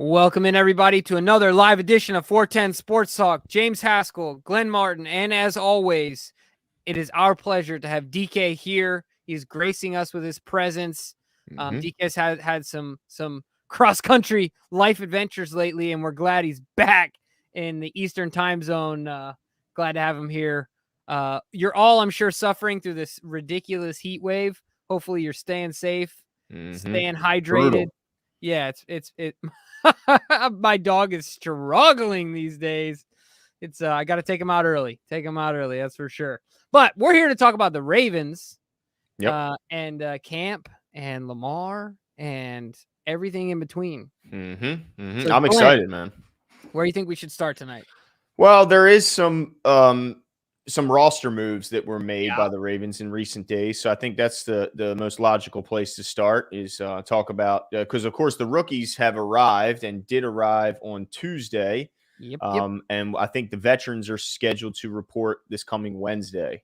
Welcome in, everybody, to another live edition of 410 Sports Talk. James Haskell, Glenn Martin, and as always, it is our pleasure to have DK here. He's gracing us with his presence. DK's had some cross-country life adventures lately, and we're glad he's back in the Eastern time zone. Glad to have him here. You're all, I'm sure, suffering through this ridiculous heat wave. Hopefully you're staying safe, staying hydrated. Brutal. Yeah, it's my dog is struggling these days. It's I got to take him out early. That's for sure. But we're here to talk about the Ravens, and Camp and Lamar and everything in between. So I'm excited, man. Where do you think we should start tonight? Well, there is some roster moves that were made by the Ravens in recent days. So I think that's the most logical place to start is talk about because, of course, the rookies have arrived and did arrive on Tuesday. Yep. And I think the veterans are scheduled to report this coming Wednesday.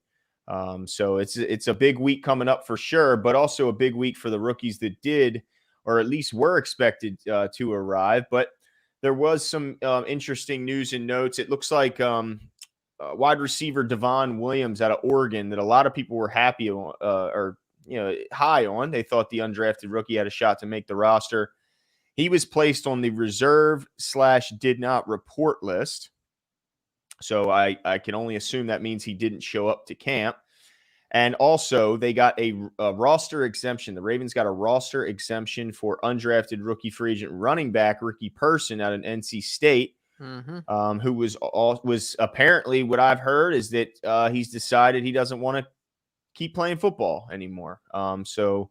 So it's a big week coming up for sure, but also a big week for the rookies that did, or at least were expected to arrive. But there was some interesting news and notes. It looks like wide receiver Devon Williams out of Oregon that a lot of people were happy on, or high on. They thought the undrafted rookie had a shot to make the roster. He was placed on the reserve/did not report list. So I can only assume that means he didn't show up to camp. And also, they got a roster exemption. The Ravens got a roster exemption for undrafted rookie free agent running back Ricky Person out of NC State, who was apparently, what I've heard is that he's decided he doesn't want to keep playing football anymore. So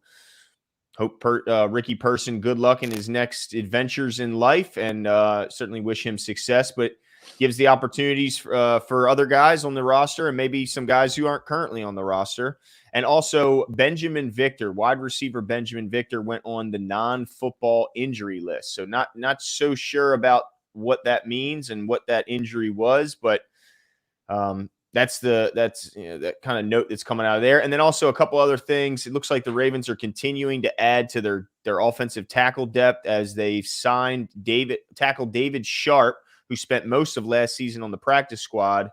hope Ricky Person good luck in his next adventures in life, and certainly wish him success. But gives the opportunities for other guys on the roster and maybe some guys who aren't currently on the roster. And also Benjamin Victor, wide receiver Benjamin Victor, went on the non-football injury list. So not so sure about what that means and what that injury was, but that's that kind of note that's coming out of there. And then also a couple other things. It looks like the Ravens are continuing to add to their offensive tackle depth as they've signed David Sharp, who spent most of last season on the practice squad,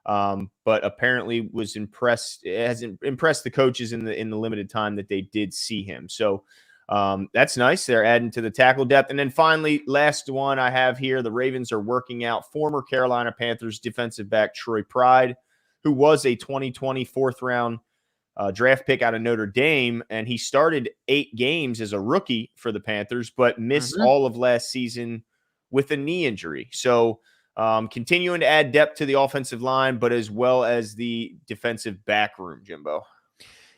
but apparently has impressed the coaches in the limited time that they did see him. So that's nice. They're adding to the tackle depth. And then finally, last one I have here, the Ravens are working out former Carolina Panthers defensive back Troy Pride, who was a 2020 fourth-round draft pick out of Notre Dame, and he started 8 games as a rookie for the Panthers, but missed all of last season with a knee injury. So continuing to add depth to the offensive line, but as well as the defensive back room, Jimbo.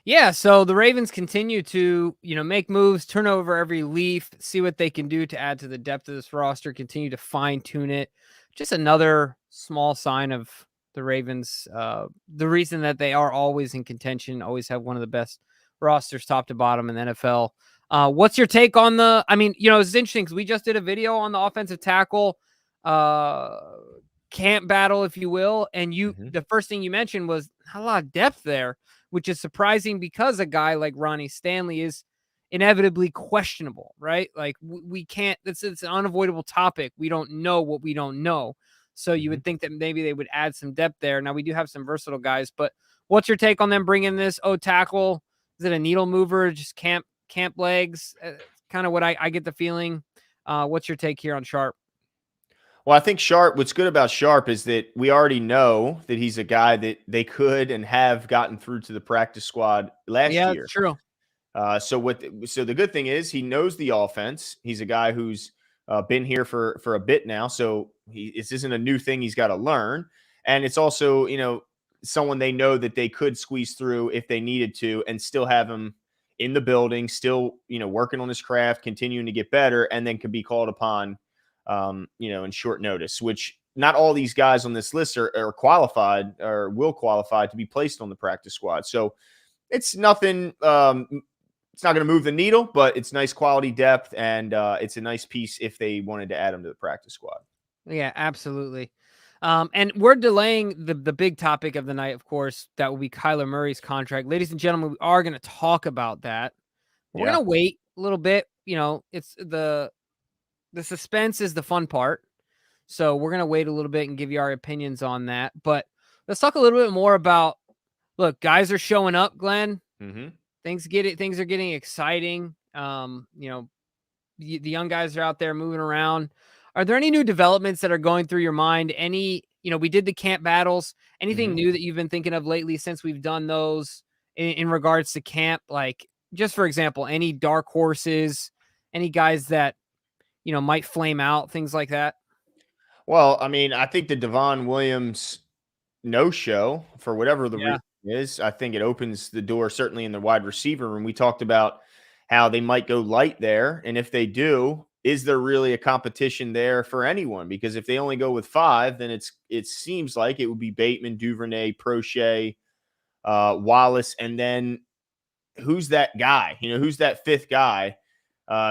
Yeah, so the Ravens continue to, make moves, turn over every leaf, see what they can do to add to the depth of this roster, continue to fine-tune it. Just another small sign of the Ravens. The reason that they are always in contention, always have one of the best rosters top to bottom in the NFL. What's your take on it's interesting because we just did a video on the offensive tackle camp battle, if you will. And the first thing you mentioned was a lot of depth there, which is surprising because a guy like Ronnie Stanley is inevitably questionable, right? Like we can't, it's an unavoidable topic. We don't know what we don't know. So you would think that maybe they would add some depth there. Now we do have some versatile guys, but what's your take on them bringing this tackle? Is it a needle mover? Just camp legs? Kind of what I get the feeling. What's your take here on Sharp? Well, I think what's good about Sharp is that we already know that he's a guy that they could and have gotten through to the practice squad last year. Yeah, true. So the good thing is he knows the offense. He's a guy who's been here for a bit now. So this isn't a new thing he's got to learn. And it's also, someone they know that they could squeeze through if they needed to and still have him in the building, still, working on his craft, continuing to get better, and then could be called upon, in short notice, which not all these guys on this list are qualified or will qualify to be placed on the practice squad. So it's nothing, it's not going to move the needle, but it's nice quality depth, and it's a nice piece if they wanted to add him to the practice squad. Yeah, absolutely. And we're delaying the big topic of the night, of course. That will be Kyler Murray's contract. Ladies and gentlemen, we are going to talk about that. We're going to wait a little bit. It's the suspense is the fun part. So we're going to wait a little bit and give you our opinions on that. But let's talk a little bit more about, look, guys are showing up, Glenn. Mm-hmm. Things are getting exciting. The young guys are out there moving around. Are there any new developments that are going through your mind? We did the camp battles. Anything new that you've been thinking of lately since we've done those in regards to camp? Like, just for example, any dark horses, any guys that, might flame out, things like that? Well, I mean, I think the Devon Williams no-show, for whatever the Yeah. reason is, I think it opens the door, certainly in the wide receiver room. We talked about how they might go light there. And if they do, is there really a competition there for anyone? Because if they only go with 5, then it seems like it would be Bateman, Duvernay, Prochet, Wallace, and then who's that guy? Who's that 5th guy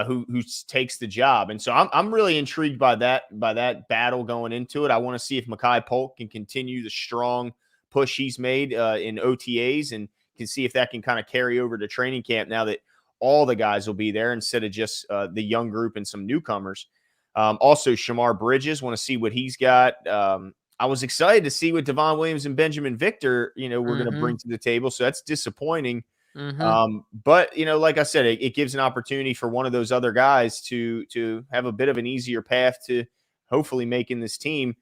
who takes the job? And so I'm really intrigued by that battle going into it. I want to see if Mekhi Polk can continue the strong push he's made in OTAs, and can see if that can kind of carry over to training camp now that all the guys will be there instead of just the young group and some newcomers. Also, Shamar Bridges, want to see what he's got. I was excited to see what Devon Williams and Benjamin Victor, we're going to bring to the table. So that's disappointing. But like I said, it gives an opportunity for one of those other guys to have a bit of an easier path to hopefully making this team.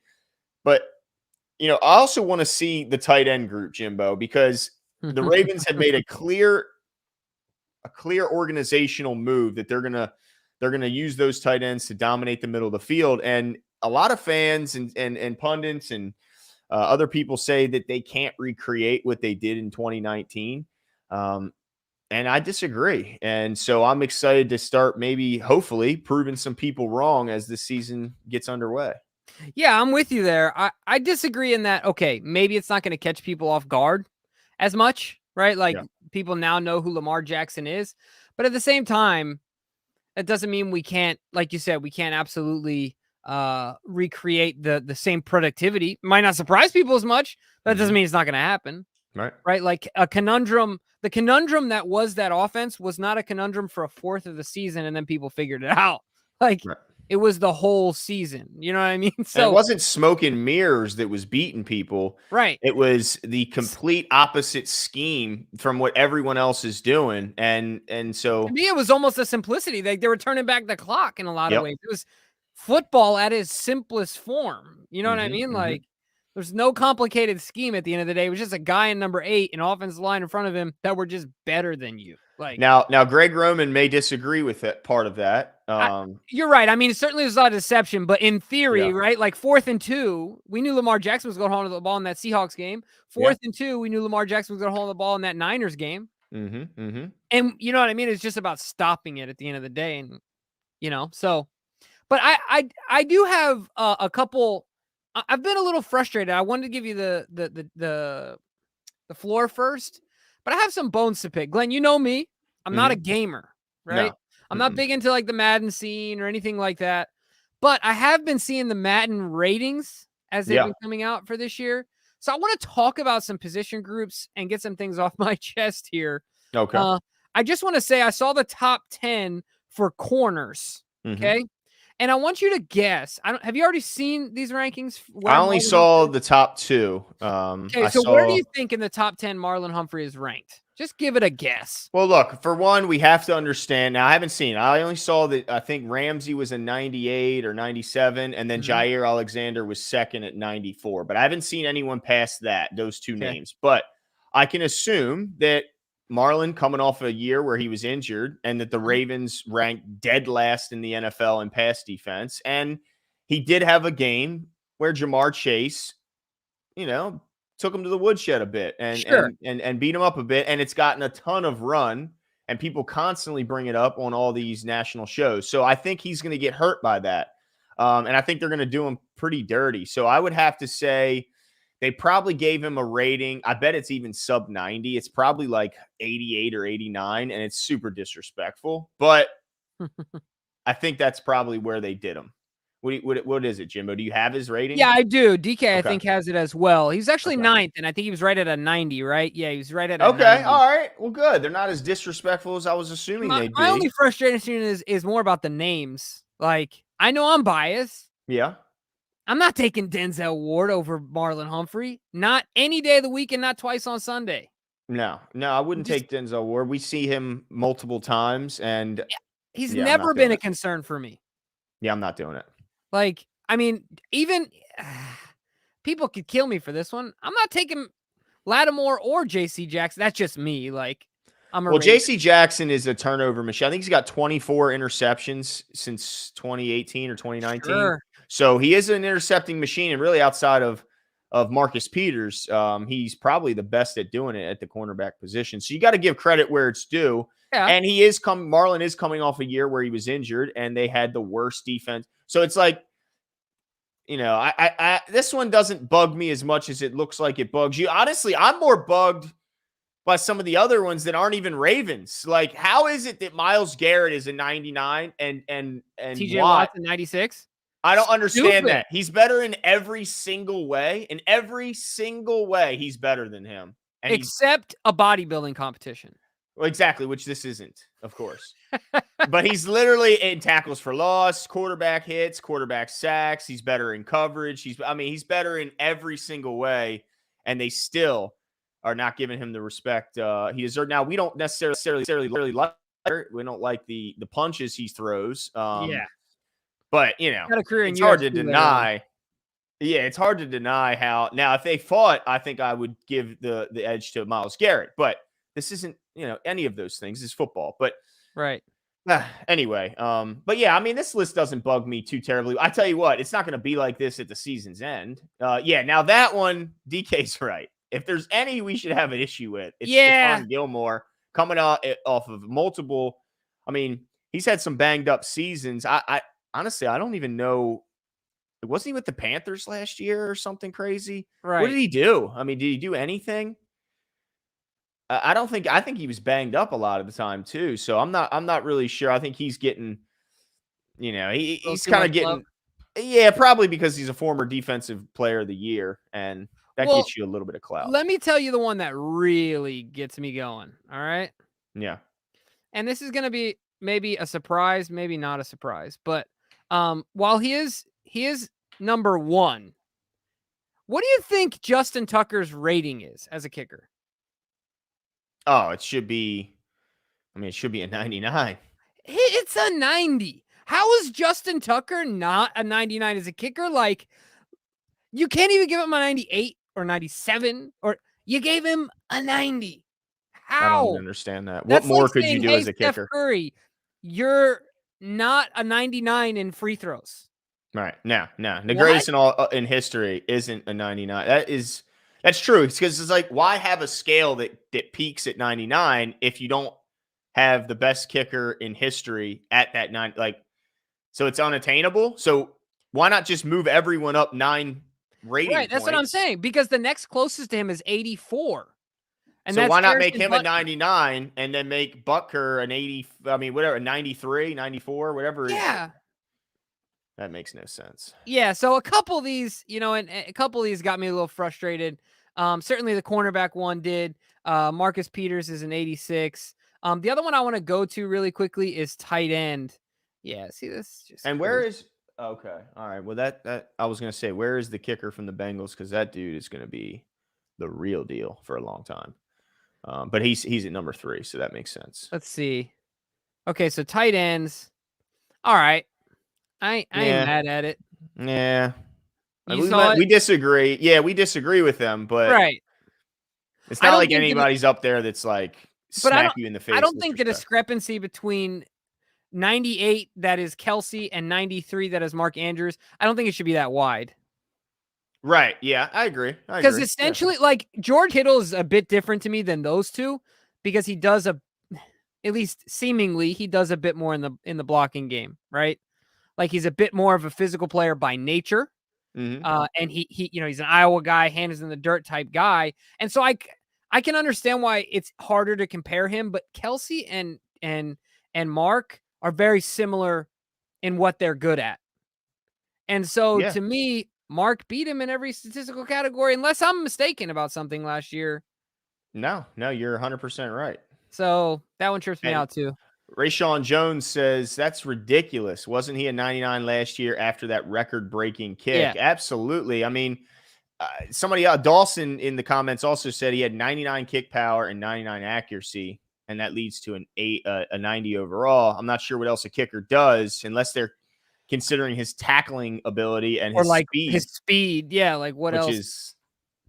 But I also want to see the tight end group, Jimbo, because the Ravens had made a clear organizational move that they're gonna use those tight ends to dominate the middle of the field. And a lot of fans and pundits and other people say that they can't recreate what they did in 2019. And I disagree. And so I'm excited to start hopefully proving some people wrong as the season gets underway. Yeah, I'm with you there. I disagree in that, okay, maybe it's not going to catch people off guard as much, right? Like, people now know who Lamar Jackson is. But at the same time, that doesn't mean we can't, like you said, we can't absolutely recreate the same productivity. It might not surprise people as much, but that doesn't mean it's not going to happen. Right? Like the conundrum that was that offense was not a conundrum for a fourth of the season and then people figured it out. Like, it was the whole season. You know what I mean? So and it wasn't smoke and mirrors that was beating people. Right. It was the complete opposite scheme from what everyone else is doing. And so to me, it was almost a simplicity. They were turning back the clock in a lot of ways. It was football at its simplest form. You know what I mean? Like, there's no complicated scheme at the end of the day. It was just a guy in number 8, an offensive line in front of him that were just better than you. Like, now Greg Roman may disagree with that part of that. You're right. I mean, certainly there's a lot of deception, but in theory, right? Like 4th and 2, we knew Lamar Jackson was going to hold the ball in that Seahawks game. 4th and 2, we knew Lamar Jackson was going to hold the ball in that Niners game. And you know what I mean? It's just about stopping it at the end of the day. And, so, but I do have a couple. I've been a little frustrated. I wanted to give you the floor first, but I have some bones to pick. Glenn, you know me. I'm not a gamer, right? No. I'm not big into like the Madden scene or anything like that. But I have been seeing the Madden ratings as they've been coming out for this year. So I want to talk about some position groups and get some things off my chest here. Okay. I just want to say I saw the top 10 for corners. Okay. And I want you to guess. Have you already seen these rankings? I only saw the top 2. Okay, so where do you think in the top 10 Marlon Humphrey is ranked? Just give it a guess. Well, look, for one, we have to understand. Now, I haven't seen it. I only saw that I think Ramsey was a 98 or 97, and then Jair Alexander was 2nd at 94. But I haven't seen anyone past those 2 names. But I can assume that Marlon coming off a year where he was injured, and that the Ravens ranked dead last in the NFL in pass defense. And he did have a game where Jamar Chase, took him to the woodshed a bit and beat him up a bit. And it's gotten a ton of run, and people constantly bring it up on all these national shows. So I think he's going to get hurt by that. And I think they're going to do him pretty dirty. So I would have to say they probably gave him a rating. I bet it's even sub 90. It's probably like 88 or 89, and it's super disrespectful. But I think that's probably where they did him. What is it, Jimbo? Do you have his rating? Yeah, I do. DK, I think, has it as well. He's actually 9th, and I think he was right at a 90, right? Yeah, he was right at a 90. All right. Well, good. They're not as disrespectful as I was assuming they'd be. My only frustration is more about the names. Like, I know I'm biased. Yeah. I'm not taking Denzel Ward over Marlon Humphrey. Not any day of the week and not twice on Sunday. No, I wouldn't Just take Denzel Ward. We see him multiple times, and he's yeah, I'm never not been doing a it. concern for me. Yeah, I'm not doing it. Like, I mean, even people could kill me for this one. I'm not taking Lattimore or JC Jackson. That's just me. Like, I'm a Well, Raider. JC Jackson is a turnover machine. I think he's got 24 interceptions since 2018 or 2019. Sure. So he is an intercepting machine, and really outside of Marcus Peters, he's probably the best at doing it at the cornerback position. So you got to give credit where it's due. Yeah. And Marlon is coming off a year where he was injured, and they had the worst defense. So it's like, I this one doesn't bug me as much as it looks like it bugs you. Honestly, I'm more bugged by some of the other ones that aren't even Ravens. Like, how is it that Myles Garrett is a 99 and TJ why? Watson, 96. I don't understand Stupid. that. He's better in every single way. In every single way, he's better than him. And Except a bodybuilding competition. well, exactly, which this isn't, of course. But he's literally in tackles for loss, quarterback hits, quarterback sacks. He's better in coverage. He's better in every single way, and they still are not giving him the respect he deserves. Now, we don't necessarily like it. We don't like the punches he throws. Yeah. But, Got a career in it's hard to UFC later on. deny. Yeah, it's hard to deny how. Now, if they fought, I think I would give the edge to Myles Garrett. But this isn't, any of those things. It's football. But Right. anyway, but yeah, I mean, this list doesn't bug me too terribly. I tell you what, it's not going to be like this at the season's end. Yeah, now that one, DK's right. If there's any we should have an issue with, it's Stephon Gilmore coming off of multiple. I mean, he's had some banged up seasons. I honestly, I don't even know. Wasn't he with the Panthers last year or something crazy? Right. What did he do? I mean, did he do anything? I think he was banged up a lot of the time too. So I'm not really sure. I think he's getting, he's kind of getting, yeah, probably because he's a former defensive player of the year, and that gets you a little bit of clout. Let me tell you the one that really gets me going. All right. Yeah. And this is going to be maybe a surprise, maybe not a surprise, but while he is number one, what do you think Justin Tucker's rating is as a kicker? Oh, it should be a 99. It's a 90. How is Justin Tucker not a 99 as a kicker? Like, you can't even give him a 98 or 97, or you gave him a 90. How? I don't understand that. What more could you do as a kicker? Steph Curry, you're not a 99 in free throws. Right. No. The greatest in history isn't a 99. That's true. It's because it's like, why have a scale that peaks at 99 if you don't have the best kicker in history at that 9? Like, so it's unattainable. So why not just move everyone up 9 rating Right. That's points? what I'm saying. Because the next closest to him is 84. And so why not make him a 99 and then make Butker an 80? I mean, whatever, a 93, 94, whatever. Yeah. That makes no sense. Yeah, so a couple of these, and a couple of these got me a little frustrated. Certainly the cornerback one did. Marcus Peters is an 86. The other one I want to go to really quickly is tight end. Yeah, see this? And where is okay? All right. Well, that I was gonna say, where is the kicker from the Bengals? Because that dude is gonna be the real deal for a long time. But he's at number 3, so that makes sense. Let's see. Okay, so tight ends. All right. I ain't mad at it. Yeah. We disagree. Yeah, we disagree with them, but right. It's not like anybody's up there that's like smack you in the face. I don't think the discrepancy between 98 that is Kelsey and 93 that is Mark Andrews, I don't think it should be that wide. Right. Yeah, I agree. Because essentially, like, George Kittle is a bit different to me than those two, because he does at least seemingly, he does a bit more in the blocking game, right? Like, he's a bit more of a physical player by nature. Mm-hmm. And he he's an Iowa guy, hands in the dirt type guy. And so I can understand why it's harder to compare him, but Kelsey and Mark are very similar in what they're good at. And so to me, Mark beat him in every statistical category, unless I'm mistaken about something last year. No, you're 100% right. So that one trips me out too. Rayshawn Jones says that's ridiculous. Wasn't he a 99 last year after that record-breaking kick? Yeah. Absolutely. I mean, somebody Dawson in the comments also said he had 99 kick power and 99 accuracy, and that leads to a 90 overall. I'm not sure what else a kicker does unless they're considering his tackling ability and Or his like speed, his speed. Yeah. Like what which else? is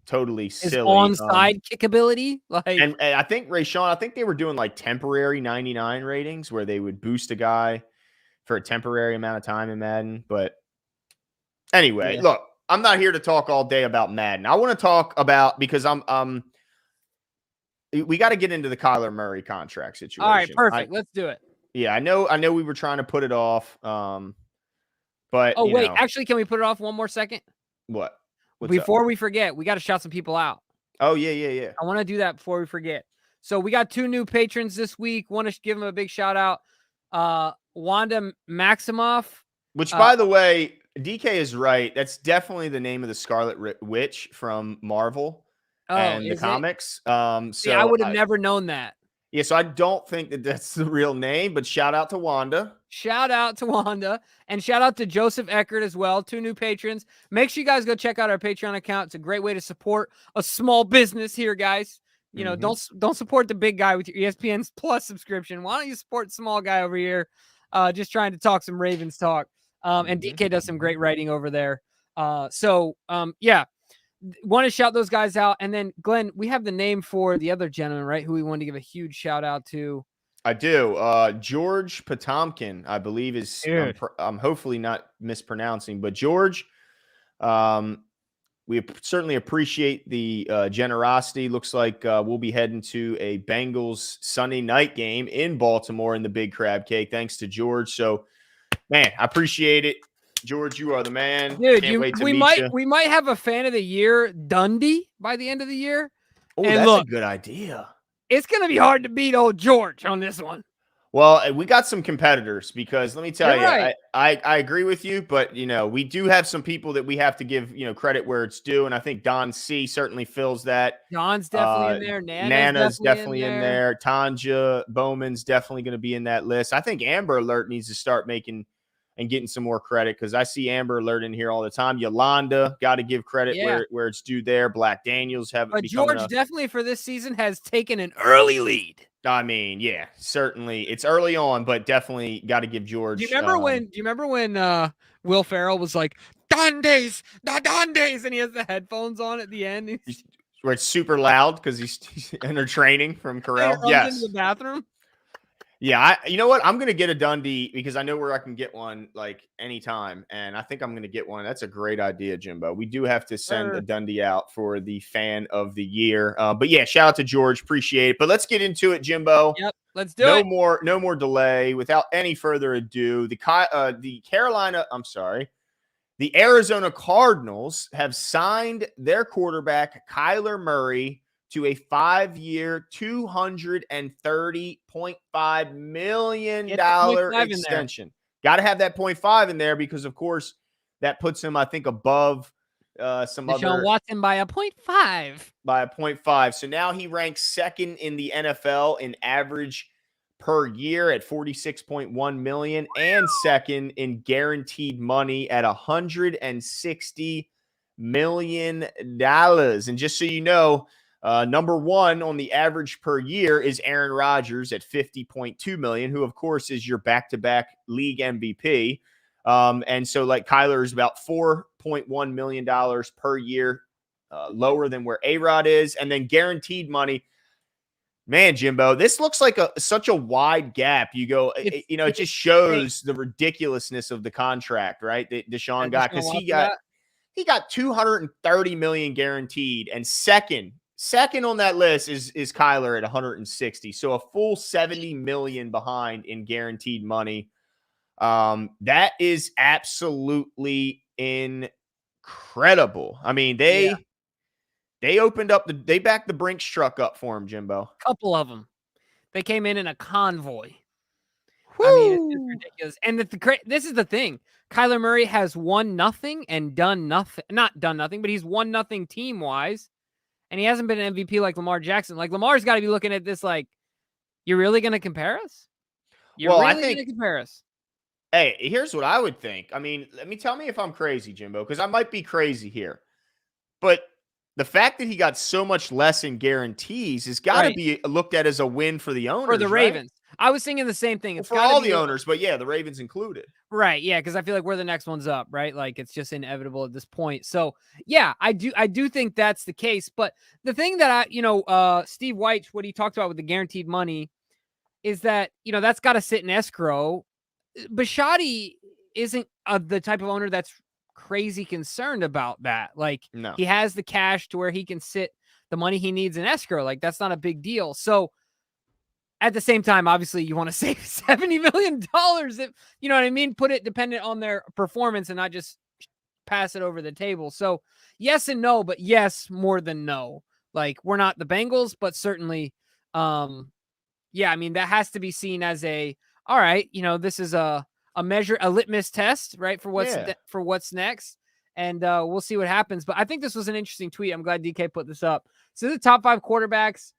totally His silly. onside kick ability. Like, And I think Rayshawn, I think they were doing like temporary 99 ratings where they would boost a guy for a temporary amount of time in Madden. But anyway, yeah. look, I'm not here to talk all day about Madden. I want to talk about because we got to get into the Kyler Murray contract situation. All right. Perfect. Let's do it. Yeah, I know we were trying to put it off. But Oh, wait. Actually, can we put it off one more second? What? Before we forget, we got to shout some people out. Oh, yeah. I want to do that before we forget. So we got 2 new patrons this week. Want to give them a big shout out. Wanda Maximoff. Which, by the way, DK is right. That's definitely the name of the Scarlet Witch from Marvel and the comics. See, I would have never known that. Yeah, so I don't think that that's the real name, but shout out to Wanda. Shout out to Wanda, and shout out to Joseph Eckert as well, 2 new patrons. Make sure you guys go check out our Patreon account. It's a great way to support a small business here, guys. You know, don't support the big guy with your ESPN Plus subscription. Why don't you support the small guy over here, just trying to talk some Ravens talk? And DK does some great writing over there. Yeah. Want to shout those guys out. And then, Glenn, we have the name for the other gentleman, right, who we wanted to give a huge shout out to. I do. George Potomkin, I believe, is I'm hopefully not mispronouncing, but George, we certainly appreciate the generosity. Looks like we'll be heading to a Bengals Sunday night game in Baltimore in the Big Crab Cake. Thanks to George. So, man, I appreciate it. George, you are the man. Dude, Can't wait to meet you. We might have a fan of the year, Dundee, by the end of the year. Oh, that's a good idea. It's going to be hard to beat old George on this one. Well, we got some competitors because let me tell you, right. I agree with you, but we do have some people that we have to give credit where it's due, and I think Don C certainly fills that. Don's definitely in there. Nana's definitely in there. Tanja Bowman's definitely going to be in that list. I think Amber Alert needs to start making and getting some more credit because I see Amber Alert in here all the time. Yolanda, got to give credit where it's due there. Black Daniels but George definitely for this season has taken an early lead. I mean, yeah, certainly it's early on, but definitely got to give George. Do you remember when Will Ferrell was like Dundays, and he has the headphones on at the end, where it's super loud because he's under training from Carell. Yes, into the bathroom. Yeah, you know what? I'm going to get a Dundee because I know where I can get one like anytime. And I think I'm going to get one. That's a great idea, Jimbo. We do have to send a Dundee out for the fan of the year. But yeah, shout out to George. Appreciate it. But let's get into it, Jimbo. Yep, let's do it. No more delay. Without any further ado, the Arizona Cardinals have signed their quarterback, Kyler Murray, to a 5-year, $230.5 million extension. Got to have that 0.5 in there because, of course, that puts him, I think, above some other. Deshaun Watson by a 0.5. By a 0.5. So now he ranks second in the NFL in average per year at $46.1 million and second in guaranteed money at $160 million. And just so you know, number one on the average per year is Aaron Rodgers at $50.2 million, who of course is your back-to-back league MVP. And so like Kyler is about $4.1 million per year, lower than where A-Rod is. And then guaranteed money, man, Jimbo, this looks like such a wide gap. You go, it just shows the ridiculousness of the contract, right? That Deshaun got, because he got $230 million guaranteed, and second on that list is Kyler at 160. So a full $70 million behind in guaranteed money. That is absolutely incredible. I mean, they opened up they backed the Brinks truck up for him, Jimbo. A couple of them. They came in a convoy. Woo! I mean, it's just ridiculous. And this is the thing. Kyler Murray has won nothing and done nothing. Not done nothing, but he's won nothing team-wise. And he hasn't been an MVP like Lamar Jackson. Like, Lamar's got to be looking at this like, you're really going to compare us? You're really going to compare us? Hey, here's what I would think. I mean, tell me if I'm crazy, Jimbo, because I might be crazy here. But the fact that he got so much less in guarantees has got to be looked at as a win for the owners, for the right? Ravens. I was thinking the same thing. It's for all the owners, but yeah, the Ravens included. Right. Yeah, because I feel like we're the next ones up, right? Like it's just inevitable at this point. So yeah, I do think that's the case. But the thing that Steve White, what he talked about with the guaranteed money is that, that's got to sit in escrow. Bisciotti isn't the type of owner that's crazy concerned about that. Like, no. He has the cash to where he can sit the money he needs in escrow. Like, that's not a big deal. So at the same time, obviously you want to save $70 million if, you know what I mean? Put it dependent on their performance and not just pass it over the table. So yes and no, but yes, more than no. Like, we're not the Bengals, but certainly, yeah, I mean, that has to be seen as all right, this is a measure, a litmus test, right? For what's next. And we'll see what happens. But I think this was an interesting tweet. I'm glad DK put this up. So the top 5 quarterbacks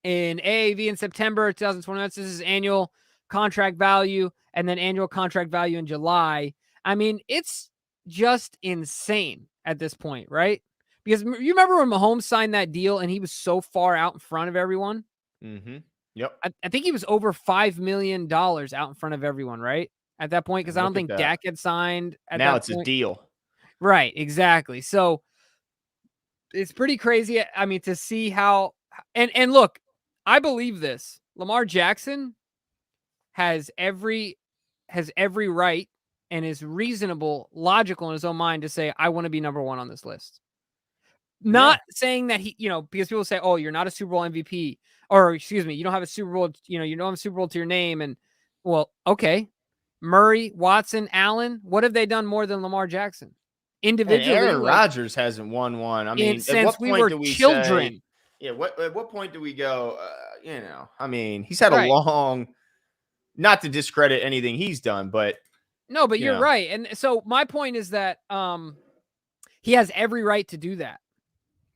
in AAV in September 2021. This is annual contract value and then annual contract value in July. I mean, it's just insane at this point, right? Because you remember when Mahomes signed that deal and he was so far out in front of everyone? Mm-hmm. Yep. I think he was over $5 million out in front of everyone, right? At that point, because I don't think Dak had signed at that point. Now it's a deal. Right, exactly. So it's pretty crazy. I mean, to see how and look, I believe this. Lamar Jackson has every right and is reasonable, logical in hhis own mind to say, I want to be number 1 on this list. Not saying that he, because people say, oh, you're not a Super Bowl MVP, or excuse me, you don't have a Super Bowl, you don't have a Super Bowl to your name. And well, okay. Murray, Watson, Allen, what have they done more than Lamar Jackson? Individually. And Aaron Rodgers hasn't won one. I mean, at what point do we children? Say, at what point do we go, I mean, he's had a long, not to discredit anything he's done, but. No, but you're right. And so my point is that he has every right to do that.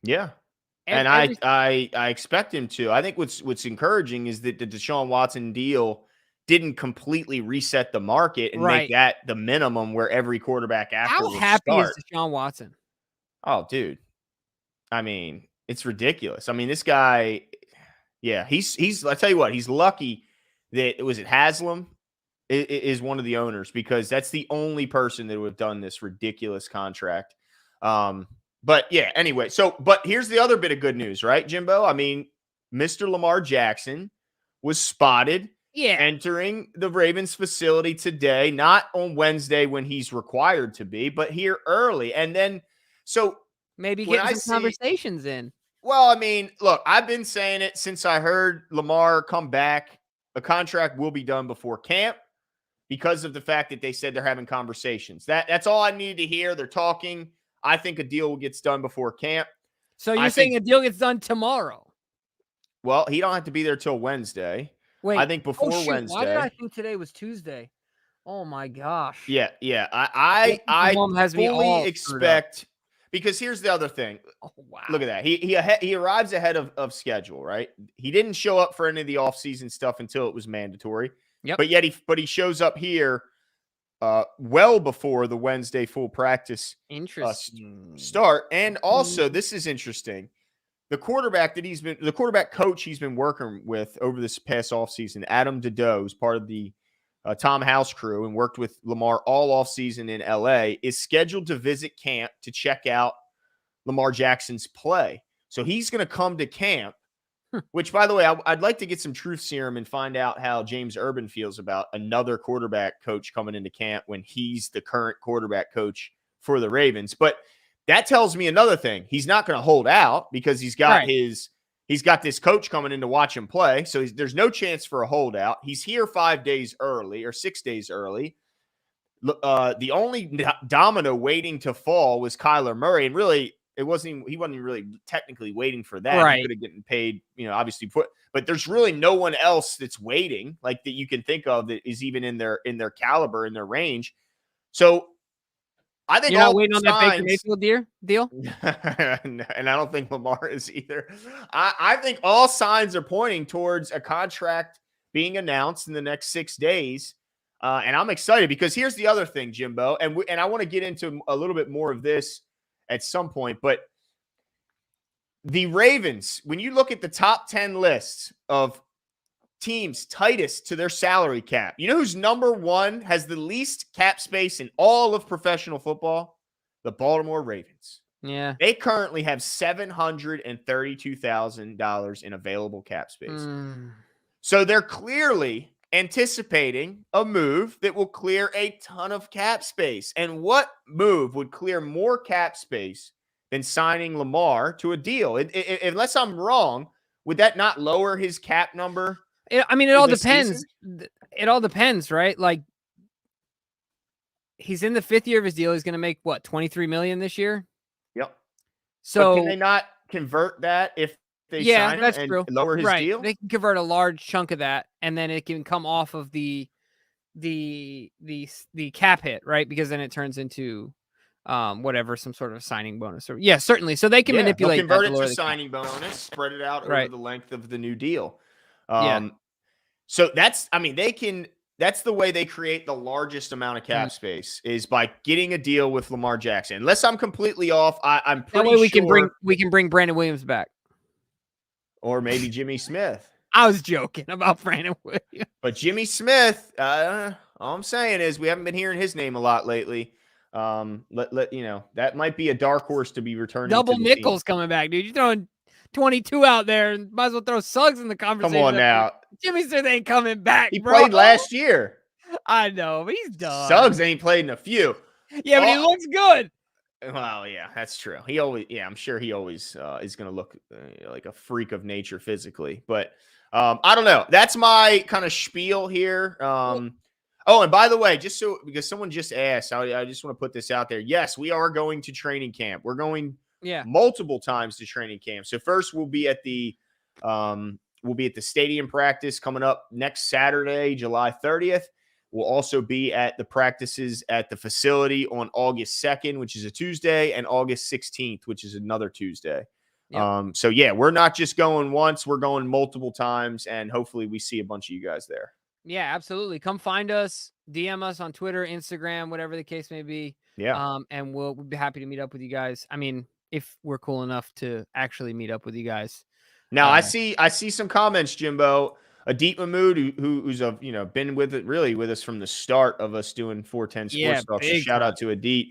Yeah. And I expect him to. I think what's encouraging is that the Deshaun Watson deal didn't completely reset the market and make that the minimum where every quarterback after How happy is Deshaun Watson? Oh, dude. I mean, it's ridiculous. I mean, this guy, he's I tell you what, he's lucky that Haslam is one of the owners, because that's the only person that would have done this ridiculous contract. But yeah, anyway, but here's the other bit of good news, right, Jimbo? I mean, Mr. Lamar Jackson was spotted entering the Ravens facility today, not on Wednesday when he's required to be, but here early. And then, so maybe get some conversations in. Well, I mean, look, I've been saying it since I heard Lamar come back. A contract will be done before camp because of the fact that they said they're having conversations. That's all I needed to hear. They're talking. I think a deal gets done before camp. So you're saying a deal gets done tomorrow? Well, he don't have to be there till Wednesday. Wait, I think before Wednesday. Why did I think today was Tuesday? Oh my gosh. Yeah. I fully expect, because here's the other thing. Oh wow. Look at that. He arrives ahead of schedule, right? He didn't show up for any of the offseason stuff until it was mandatory. Yep. But he shows up here well before the Wednesday full practice start. And also, this is interesting. The quarterback coach he's been working with over this past offseason, Adam Dedeaux, is part of the Tom House crew and worked with Lamar all offseason in LA, is scheduled to visit camp to check out Lamar Jackson's play. So he's going to come to camp, which, by the way, I'd like to get some truth serum and find out how James Urban feels about another quarterback coach coming into camp when he's the current quarterback coach for the Ravens. But that tells me another thing. He's not going to hold out because he's got this coach coming in to watch him play. So there's no chance for a holdout. He's here 5 days early or 6 days early. The only domino waiting to fall was Kyler Murray. And really, he wasn't really technically waiting for that. Right. He could have gotten paid, obviously. But there's really no one else that's waiting, like that you can think of, that is even in their caliber, in their range. So I think you're not waiting on that Baker Mayfield deal? And I don't think Lamar is either. I think all signs are pointing towards a contract being announced in the next 6 days. And I'm excited because here's the other thing, Jimbo, and I want to get into a little bit more of this at some point, but the Ravens, when you look at the top 10 lists of teams tightest to their salary cap, you know who's number one, has the least cap space in all of professional football? The Baltimore Ravens. Yeah. They currently have $732,000 in available cap space. So they're clearly anticipating a move that will clear a ton of cap space. And what move would clear more cap space than signing Lamar to a deal? Unless I'm wrong, would that not lower his cap number? It all depends. It all depends, right? Like, he's in the 5th year of his deal. He's going to make what, $23 million this year? Yep. So but can they not convert that if they sign him that's and true. lower his deal? They can convert a large chunk of that, and then it can come off of the cap hit, right? Because then it turns into whatever, some sort of signing bonus, or certainly. So they can manipulate, convert it to signing bonus, spread it out over the length of the new deal. So that's the way they create the largest amount of cap space, is by getting a deal with Lamar Jackson. Unless I'm completely off, I'm pretty sure we can bring Brandon Williams back, or maybe Jimmy Smith. I was joking about Brandon Williams, but Jimmy Smith, all I'm saying is we haven't been hearing his name a lot lately. That might be a dark horse to be returning. Double nickels coming back, dude. You're throwing 22 out there, and might as well throw Suggs in the conversation. Come on now. Jimmy Smith ain't coming back. He played last year. I know, but he's done. Suggs ain't played in a few. Yeah, but he looks good. Well, yeah, that's true. I'm sure he always is going to look like a freak of nature physically. But I don't know. That's my kind of spiel here. Oh, and by the way, because someone just asked, I just want to put this out there. Yes, we are going to training camp. We're going multiple times to training camp. So first we'll be at the stadium practice coming up next Saturday, July 30th. We'll also be at the practices at the facility on August 2nd, which is a Tuesday, and August 16th, which is another Tuesday. Yep. So yeah, we're not just going once, we're going multiple times, and hopefully we see a bunch of you guys there. Yeah, absolutely. Come find us, DM us on Twitter, Instagram, whatever the case may be. Yeah. And we'll be happy to meet up with you guys. I mean, if we're cool enough to actually meet up with you guys. Now I see some comments, Jimbo. Adit Mahmood, who's been with us from the start of us doing 410 Sports Talk. So shout out to Adit.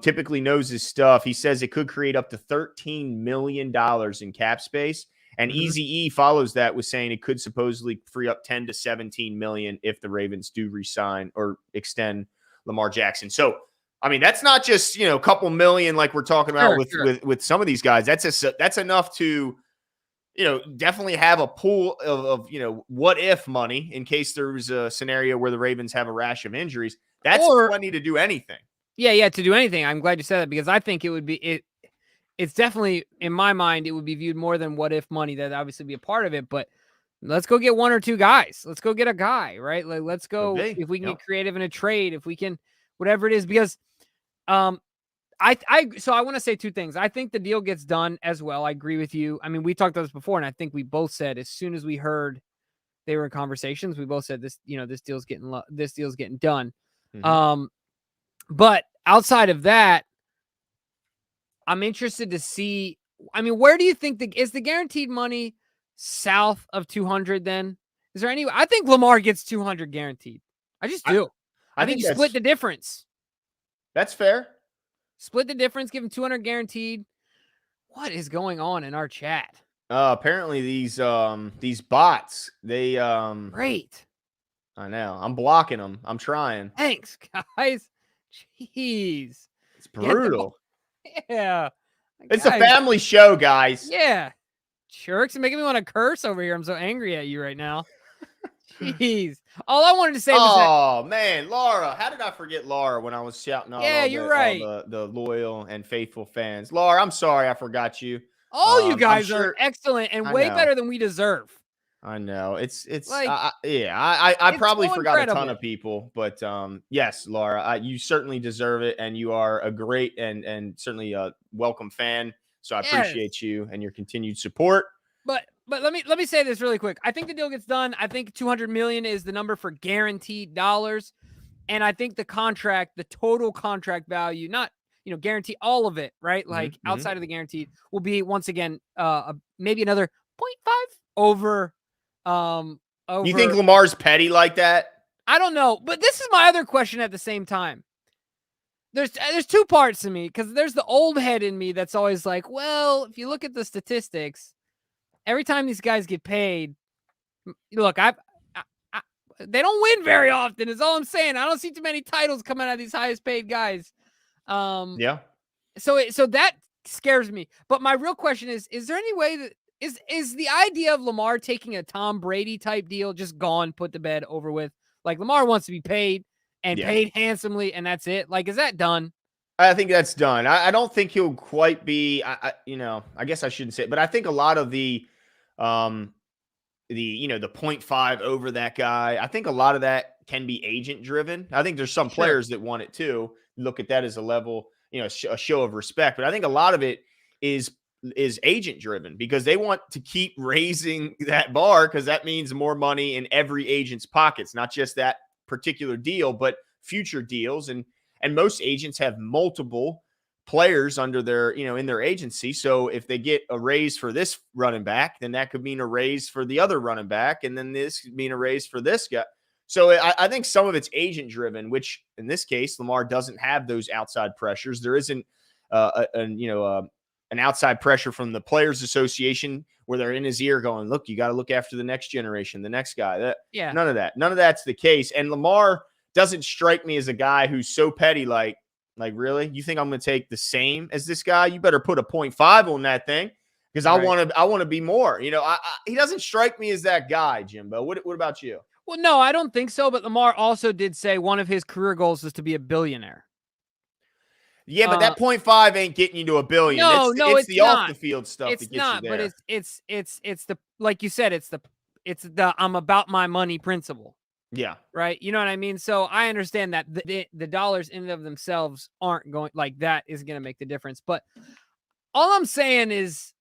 Typically knows his stuff. He says it could create up to $13 million in cap space. And Easy E follows that with saying it could supposedly free up 10 to 17 million if the Ravens do re-sign or extend Lamar Jackson. So, I mean, that's not just, a couple million like we're talking about with some of these guys. That's enough to, definitely have a pool of what if money in case there was a scenario where the Ravens have a rash of injuries. That's plenty to do anything. Yeah, to do anything. I'm glad you said that, because I think it would be it's definitely, in my mind, it would be viewed more than what if money. That'd obviously be a part of it, but let's go get one or two guys. Let's go get a guy, right? Like, let's go, if we can get creative in a trade, if we can, whatever it is, because so I want to say two things. I think the deal gets done as well. I agree with you. I mean, we talked about this before, and I think we both said as soon as we heard they were in conversations, we both said this deal's getting done. But outside of that, I'm interested to see. I mean, where do you think is the guaranteed money south of 200? Then is there any? I think Lamar gets 200 guaranteed. I just do. I think you split the difference. That's fair. Split the difference. Give him 200 guaranteed. What is going on in our chat? Apparently these bots, they great. I know. I'm blocking them. I'm trying. Thanks, guys. Jeez. It's brutal. Yeah. It's a family show, guys. Yeah. Jerks, making me want to curse over here. I'm so angry at you right now. Jeez. All I wanted to say was man, Laura. How did I forget Laura when I was shouting out the loyal and faithful fans? Laura, I'm sorry I forgot you. All you guys are excellent and way better than we deserve. I know. It's like, I probably forgot a ton of people, but yes, Laura, you certainly deserve it, and you are a great and certainly a welcome fan. So I appreciate you and your continued support. But but let me say this really quick. I think the deal gets done. I think 200 million is the number for guaranteed dollars. And I think the contract, the total contract value, not, guarantee all of it, right? Like outside of the guaranteed will be once again, maybe another 0.5 over, You think Lamar's petty like that? I don't know, but this is my other question at the same time. There's two parts to me, because there's the old head in me that's always like, well, if you look at the statistics, every time these guys get paid, look, they don't win very often, is all I'm saying. I don't see too many titles coming out of these highest paid guys. Yeah. So that scares me. But my real question is there any way that is the idea of Lamar taking a Tom Brady type deal just gone, put to bed, over with? Like, Lamar wants to be paid and paid handsomely, and that's it. Like, is that done? I think that's done. I don't think he'll quite be, I guess I shouldn't say it, but I think a lot of the 0.5 over that guy, I think a lot of that can be agent driven. I think there's some players that want it too. Look at that as a level, a show of respect. But I think a lot of it is agent driven, because they want to keep raising that bar, because that means more money in every agent's pockets, not just that particular deal, but future deals. And most agents have multiple players under their, in their agency. So if they get a raise for this running back, then that could mean a raise for the other running back. And then this could mean a raise for this guy. So I think some of it's agent driven, which in this case, Lamar doesn't have those outside pressures. There isn't an outside pressure from the Players Association where they're in his ear going, look, you got to look after the next generation, the next guy. None of that. None of that's the case. And Lamar doesn't strike me as a guy who's so petty, like really? You think I'm going to take the same as this guy? You better put a 0.5 on that thing, because I want to be more. He doesn't strike me as that guy, Jimbo. What about you? Well, no, I don't think so. But Lamar also did say one of his career goals is to be a billionaire. Yeah, but that 0.5 ain't getting you to a billion. No, it's the not. Off the field stuff it's that gets not, you there. But it's the, like you said, it's the I'm about my money principle. Yeah. Right. You know what I mean? So I understand that the dollars in and of themselves aren't going, like, that is going to make the difference. But all I'm saying is,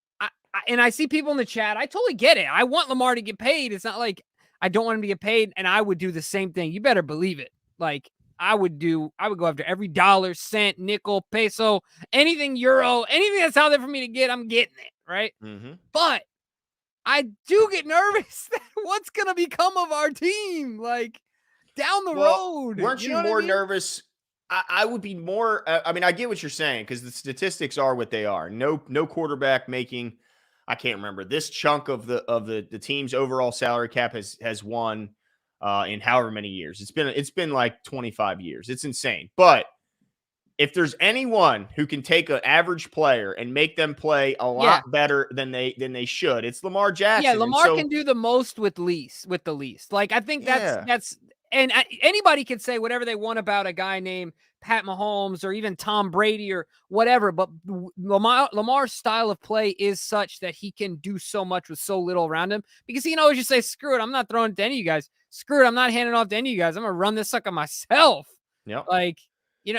I see people in the chat, I totally get it. I want Lamar to get paid. It's not like I don't want him to get paid, and I would do the same thing. You better believe it. Like, I would go after every dollar, cent, nickel, peso, anything, euro, anything that's out there for me to get, I'm getting it. Right. Mm-hmm. But I do get nervous that what's going to become of our team, like, down the road. Weren't you more nervous? I would be more. I mean, I get what you're saying, because the statistics are what they are. No quarterback making, I can't remember, this chunk of the team's overall salary cap has won in however many years. It's been like 25 years. It's insane. But if there's anyone who can take an average player and make them play a lot better than they should, it's Lamar Jackson. Yeah, Lamar can do the most with the least. Like, I think that's and anybody can say whatever they want about a guy named Pat Mahomes or even Tom Brady or whatever, but Lamar's style of play is such that he can do so much with so little around him, because he can always just say, screw it, I'm not throwing it to any of you guys. Screw it, I'm not handing off to any of you guys. I'm going to run this sucker myself. Yeah. Like,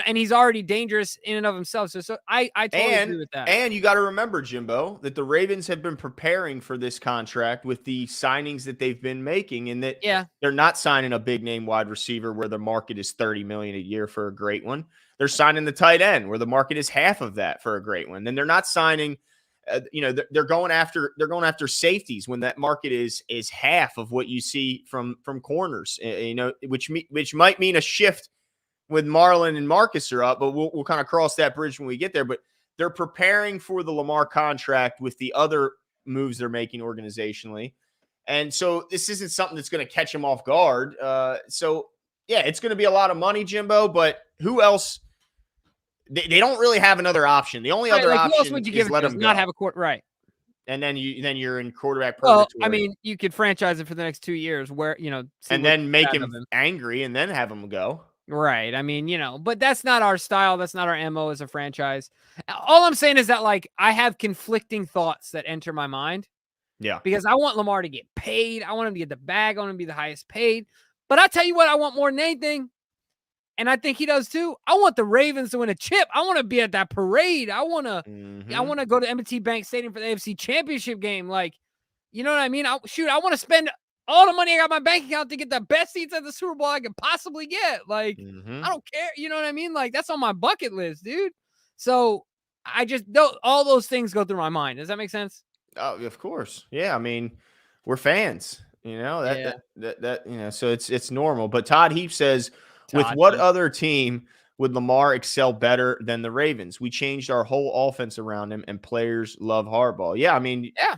and he's already dangerous in and of himself. So I totally agree with that. And you got to remember, Jimbo, that the Ravens have been preparing for this contract with the signings that they've been making, and that they're not signing a big name wide receiver where the market is $30 million a year for a great one. They're signing the tight end where the market is half of that for a great one. Then they're not signing, they're going after safeties when that market is half of what you see from corners, which might mean a shift with Marlon and Marcus are up, but we'll kind of cross that bridge when we get there. But they're preparing for the Lamar contract with the other moves they're making organizationally. And so this isn't something that's going to catch them off guard. So it's going to be a lot of money, Jimbo, but who else? They don't really have another option. The only other option who else would you give is let them not go. have a court, right? And then you're in quarterback purgatory. Well, I mean, you could franchise it for the next 2 years, where and then make him angry, and then have him go. Right. I mean, but that's not our style. That's not our MO as a franchise. All I'm saying is that, like, I have conflicting thoughts that enter my mind. Yeah. Because I want Lamar to get paid. I want him to get the bag. I want him to be the highest paid. But I tell you what, I want more than anything, and I think he does too, I want the Ravens to win a chip. I want to be at that parade. I want to go to M&T Bank Stadium for the AFC Championship game. Like, You know what I mean? I want to spend all the money I got in my bank account to get the best seats at the Super Bowl I could possibly get. Like, I don't care. You know what I mean? Like, that's on my bucket list, dude. So I just don't, all those things go through my mind. Does that make sense? Oh, of course. Yeah. I mean, we're fans, Yeah. so it's normal. But Todd Heap says, with Todd what Heap. other team would Lamar excel better than the Ravens? We changed our whole offense around him, and players love hardball. Yeah. I mean, Yeah,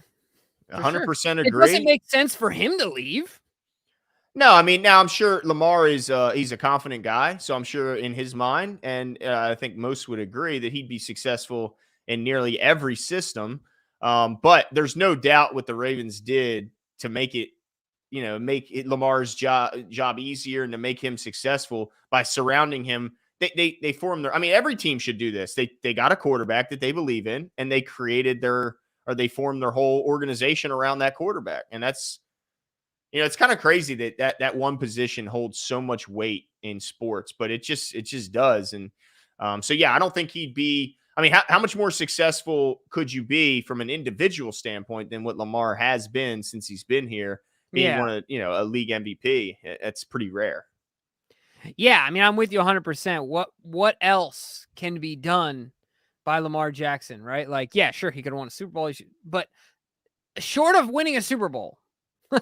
for sure. 100% It doesn't agree. make sense for him to leave. No, I mean, now I'm sure Lamar is he's a confident guy, so I'm sure in his mind, and I think most would agree that he'd be successful in nearly every system. But there's no doubt what the Ravens did to make it, make it Lamar's job easier and to make him successful by surrounding him. They formed their. I mean, every team should do this. They got a quarterback that they believe in, and they they formed their whole organization around that quarterback, and that's. It's kind of crazy that one position holds so much weight in sports, but it just does. And so, yeah, I don't think he'd be. I mean, how much more successful could you be from an individual standpoint than what Lamar has been since he's been here, being one of a league MVP? That's pretty rare. Yeah, I mean, I'm with you 100%. What else can be done by Lamar Jackson, right? Like, yeah, sure, he could have won a Super Bowl, but short of winning a Super Bowl,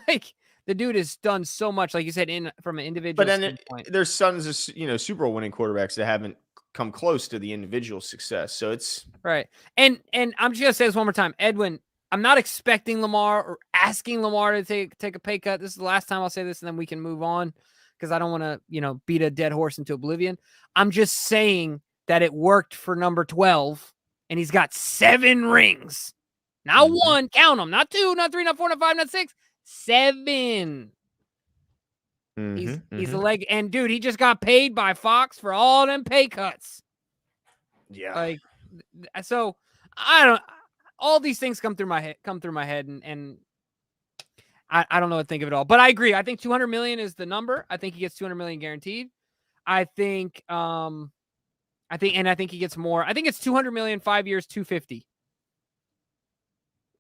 like. The dude has done so much, like you said, from an individual standpoint. There's tons of Super Bowl winning quarterbacks that haven't come close to the individual success. So it's right. And I'm just gonna say this one more time, Edwin. I'm not expecting Lamar or asking Lamar to take a pay cut. This is the last time I'll say this, and then we can move on because I don't want to beat a dead horse into oblivion. I'm just saying that it worked for number 12, and he's got 7 rings. Not one, count them. Not 2, not 3, not 4, not 5, not 6. 7. He's a leg, and dude, he just got paid by Fox for all them pay cuts. Yeah. Like, so I don't. All these things come through my head, and I don't know what to think of it all. But I agree. I think 200 million is the number. I think he gets 200 million guaranteed. I think he gets more. I think it's 200 million, 5 years, 250.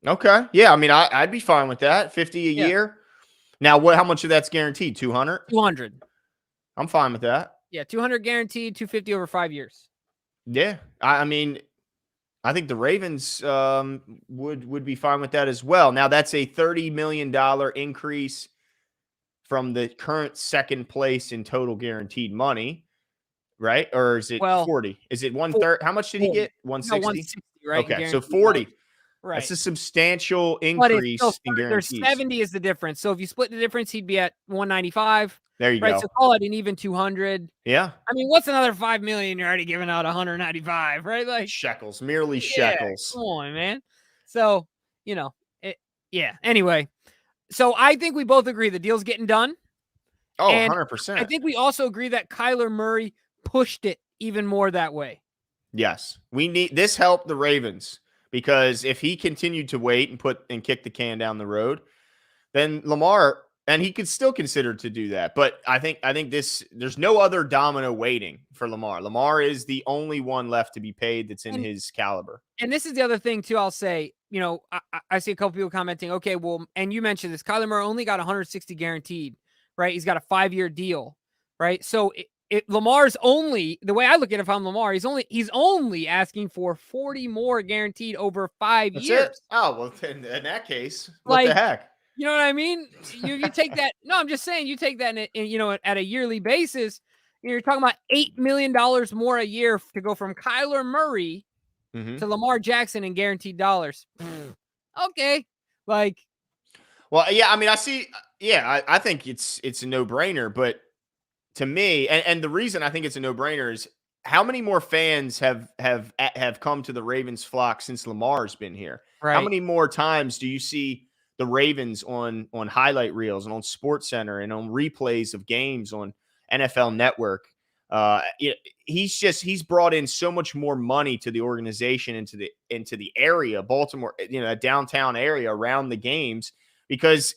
Okay. Yeah. I mean, I'd be fine with that. 50 a year. Now, how much of that's guaranteed? 200? 200. I'm fine with that. Yeah. 200 guaranteed, 250 over 5 years. Yeah. I mean, I think the Ravens would be fine with that as well. Now, that's a $30 million increase from the current second place in total guaranteed money, right? Or is it 40? Is it 1/3? How much did he get? 160? No, 160, right? Okay, so 40. Money. Right. That's a substantial increase in guarantees. There's 70 is the difference. So if you split the difference, he'd be at 195. There you go. So call it an even 200. Yeah. I mean, what's another 5 million? You're already giving out 195, right? Like shekels, merely shekels. Come on, man. So, anyway. So I think we both agree the deal's getting done. Oh, and 100%. I think we also agree that Kyler Murray pushed it even more that way. Yes. This helped the Ravens. Because if he continued to wait and kick the can down the road, then Lamar, and he could still consider to do that. But I think there's no other domino waiting for Lamar. Lamar is the only one left to be paid that's in his caliber. And this is the other thing too. I'll say, I see a couple people commenting. Okay, well, and you mentioned this. Kyler Murray only got 160 guaranteed, right? He's got a 5-year deal, right? So Lamar's only, the way I look at it, if I'm Lamar, he's only asking for 40 more guaranteed over 5 years. It? Oh, well, in that case, what the heck? You know what I mean? You take that. No, I'm just saying you take that at a yearly basis. You're talking about $8 million more a year to go from Kyler Murray to Lamar Jackson in guaranteed dollars. Okay. Well, yeah, I mean, I see. Yeah, I think it's a no-brainer, but to me, and the reason I think it's a no-brainer is how many more fans have come to the Ravens flock since Lamar's been here? Right. How many more times do you see the Ravens on highlight reels and on SportsCenter and on replays of games on NFL Network? He's brought in so much more money to the organization, into the area, Baltimore, a downtown area around the games, because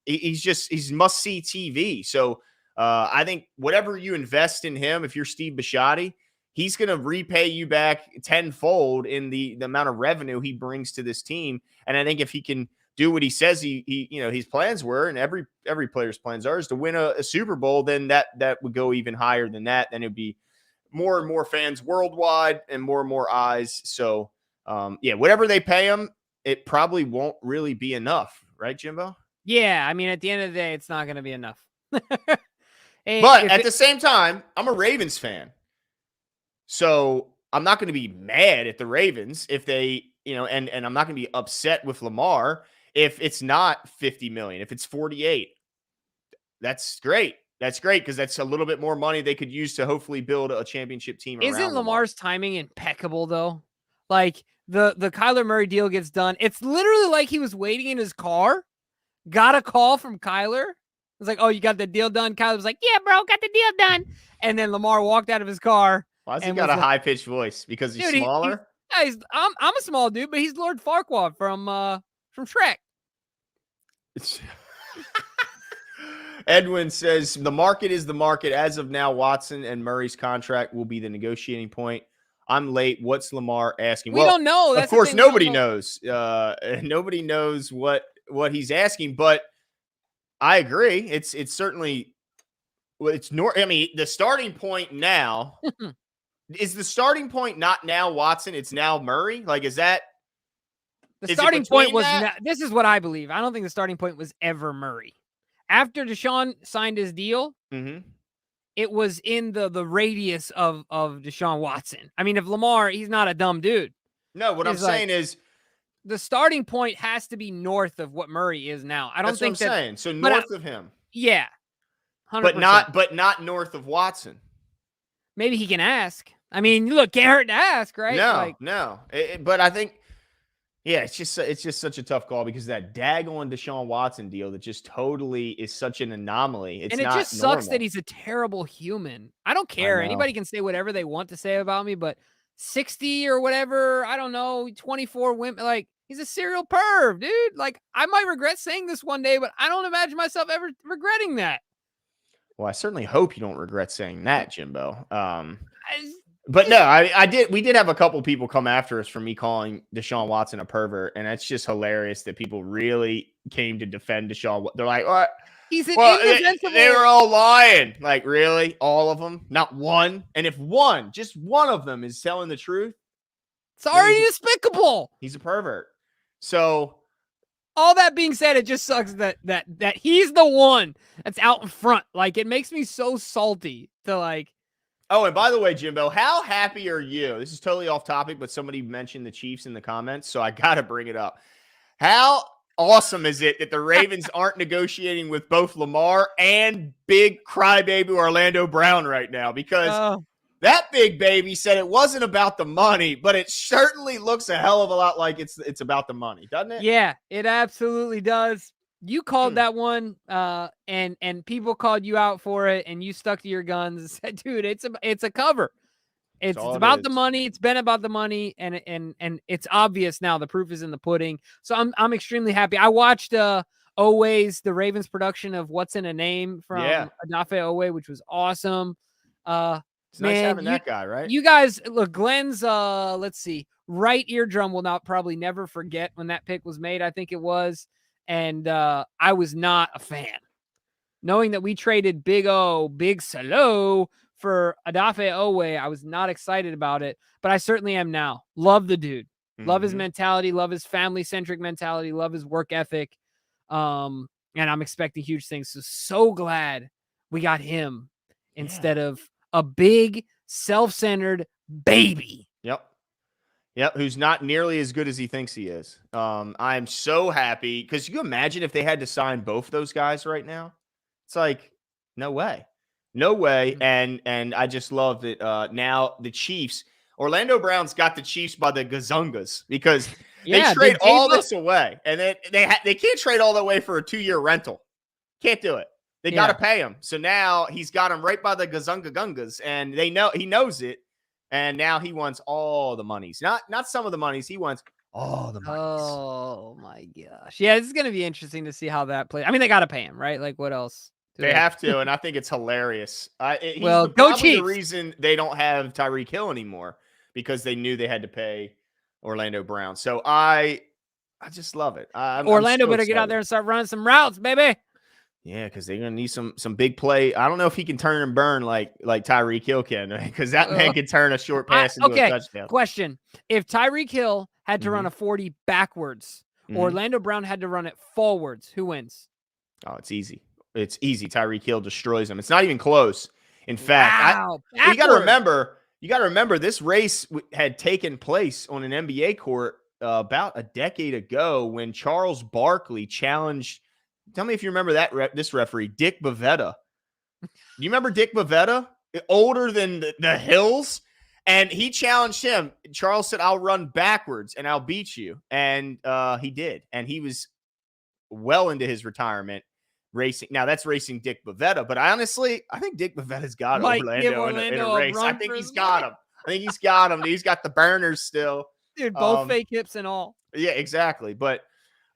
he's must-see TV. So I think whatever you invest in him, if you're Steve Bisciotti, he's going to repay you back tenfold in the amount of revenue he brings to this team. And I think if he can do what he says his plans were, and every player's plans are, is to win a Super Bowl, then that would go even higher than that. Then it'd be more and more fans worldwide and more eyes. So whatever they pay him, it probably won't really be enough, right, Jimbo? Yeah, I mean, at the end of the day, it's not going to be enough. But at the same time, I'm a Ravens fan. So I'm not going to be mad at the Ravens if they, and I'm not going to be upset with Lamar if it's not 50 million, if it's 48. That's great. That's great because that's a little bit more money they could use to hopefully build a championship team around Isn't Lamar. Lamar's timing impeccable, though? Like, the Kyler Murray deal gets done. It's literally like he was waiting in his car, got a call from Kyler. It's like, oh, you got the deal done? Kyler was like, yeah, bro, got the deal done. And then Lamar walked out of his car. Why has he got a high-pitched voice? Because he's smaller? I'm a small dude, but he's Lord Farquaad from Shrek. Edwin says, the market is the market. As of now, Watson and Murray's contract will be the negotiating point. I'm late. What's Lamar asking? We don't know. Of course, nobody knows. Nobody knows what he's asking, but I agree. It's certainly the starting point now is the starting point not now Watson, it's now Murray. Like, is that the starting point was this is what I believe. I don't think the starting point was ever Murray. After Deshaun signed his deal, it was in the radius of Deshaun Watson. I mean, if Lamar, he's not a dumb dude. No, what I'm saying is the starting point has to be north of what Murray is now. I don't think that's what I'm saying. So north of him. Yeah. 100%. But not north of Watson. Maybe he can ask. I mean, look, can't hurt to ask, right? No. But I think, it's just such a tough call because that daggone Deshaun Watson deal that just totally is such an anomaly. It just sucks that he's a terrible human. I don't care. Anybody can say whatever they want to say about me, but 60 or whatever, I don't know, 24 women, like, he's a serial perv, dude. Like, I might regret saying this one day, but I don't imagine myself ever regretting that. Well, I certainly hope you don't regret saying that, Jimbo. But no, we did have a couple people come after us for me calling Deshaun Watson a pervert, and it's just hilarious that people really came to defend Deshaun. They're like, what? He's an indefensible. They were all lying. Like, really? All of them? Not one? And if just one of them is telling the truth, it's already despicable. He's a pervert. So, all that being said, it just sucks that he's the one that's out in front. Like, it makes me so salty to like. Oh, and by the way, Jimbo, how happy are you? This is totally off topic, but somebody mentioned the Chiefs in the comments, so I got to bring it up. How awesome is it that the Ravens aren't negotiating with both Lamar and big crybaby Orlando Brown right now? Because that big baby said it wasn't about the money, but it certainly looks a hell of a lot like it's about the money, doesn't it? Yeah, it absolutely does. You called that one, and people called you out for it, and you stuck to your guns and said, "Dude, it's a cover. It's about the money. It's been about the money, and it's obvious now. The proof is in the pudding. So I'm extremely happy. I watched Oweh's the Ravens production of What's in a Name from Odafe Oweh, which was awesome. It's nice having that guy, right? You guys, look, Glenn's let's see, right eardrum will probably never forget when that pick was made. I think it was. And I was not a fan. Knowing that we traded Big Salo for Odafe Oweh, I was not excited about it, but I certainly am now. Love the dude. Love his mentality. Love his family-centric mentality. Love his work ethic. And I'm expecting huge things. So glad we got him instead of a big, self-centered baby. Yep, who's not nearly as good as he thinks he is. I'm so happy because you imagine if they had to sign both those guys right now. It's like, no way. And I just love that now the Chiefs, Orlando Brown's got the Chiefs by the gazungas because they trade all this away. And then they can't trade all the way for a 2-year rental. Can't do it. They got to pay him. So now he's got him right by the gazunga gungas, and he knows it. And now he wants all the monies, not some of the monies. He wants all the monies. Oh my gosh! Yeah, it's going to be interesting to see how that plays. I mean, they got to pay him, right? Like, what else? They have to, and I think it's hilarious. Go Chiefs! The reason they don't have Tyreek Hill anymore because they knew they had to pay Orlando Brown. So I I just love it. I'm Orlando so better get out excited. there and start running some routes, baby. Yeah, because they're gonna need some big play. I don't know if he can turn and burn like Tyreek Hill can, because that man can turn a short pass into a Okay, touchdown. question. If Tyreek Hill had to run a 40 backwards, Orlando Brown had to run it forwards, who wins? Oh, it's easy. It's easy. Tyreek Hill destroys him. It's not even close. In fact, Wow, you got to remember this race had taken place on an NBA court about a decade ago when Charles Barkley challenged. Tell me if you remember this referee, Dick Bavetta. Do you remember Dick Bavetta? Older than the Hills? And he challenged him. Charles said, "I'll run backwards and I'll beat you." And he did. And he was well into his retirement racing. Now, that's racing Dick Bavetta. But I think Dick Bavetta's got Orlando in a race. I think he's got him. He's got the burners still. Dude, both fake hips and all. Yeah, exactly. But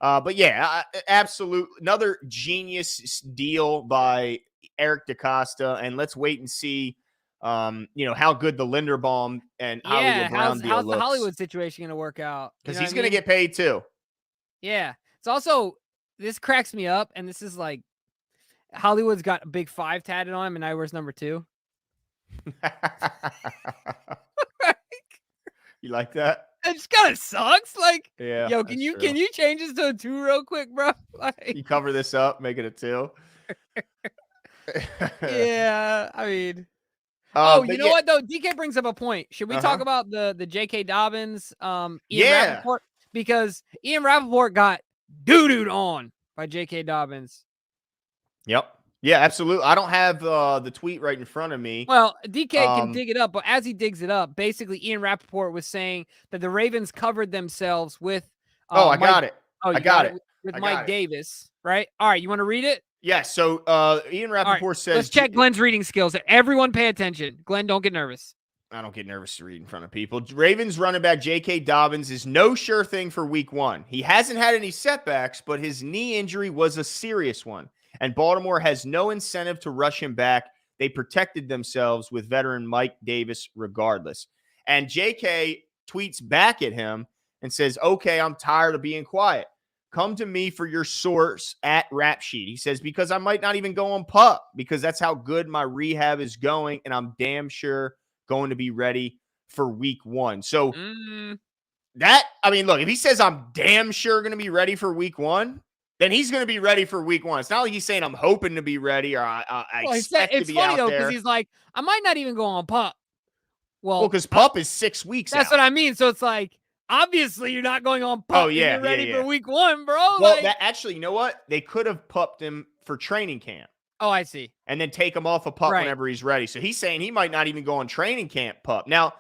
yeah, absolute another genius deal by Eric DaCosta, and let's wait and see, how good the Linderbaum and Hollywood Brown deal how's looks. the Hollywood situation going to work out? Because he's going to get paid too. Yeah, it's also this cracks me up, and this is like Hollywood's got a big 5 tatted on him, and I wears number 2. You like that? It just kind of sucks. Like, yeah, yo, can you change this to a 2 real quick, bro? Like, you cover this up, make it a 2. Yeah, I mean, you know what though? DK brings up a point. Should we talk about the J.K. Dobbins, Ian Rappaport? Because Ian Rappaport got doo-dooed on by J.K. Dobbins. Yep. Yeah, absolutely. I don't have the tweet right in front of me. Well, DK can dig it up, but as he digs it up, basically Ian Rappaport was saying that the Ravens covered themselves with I got it. Oh, I got it. With Mike Davis, right? All right, you want to read it? Yeah, so Ian Rappaport says... Let's check Glenn's reading skills. Everyone pay attention. Glenn, don't get nervous. I don't get nervous to read in front of people. Ravens running back J.K. Dobbins is no sure thing for week 1. He hasn't had any setbacks, but his knee injury was a serious one. And Baltimore has no incentive to rush him back. They protected themselves with veteran Mike Davis regardless. And J.K. tweets back at him and says, "Okay, I'm tired of being quiet. Come to me for your source at Rap Sheet." He says, "Because I might not even go on PUP because that's how good my rehab is going, and I'm damn sure going to be ready for week 1. So look, if he says I'm damn sure going to be ready for week 1, then he's going to be ready for week 1. It's not like he's saying I'm hoping to be ready or I expect to be out there. It's funny though, because he's like, I might not even go on PUP. Well, because PUP is 6 weeks That's out. what I mean. So it's like, obviously you're not going on PUP. Oh, yeah. You're ready for week 1, bro. Well, actually, you know what? They could have PUP'd him for training camp. Oh, I see. And then take him off of PUP whenever he's ready. So he's saying he might not even go on training camp PUP. Now,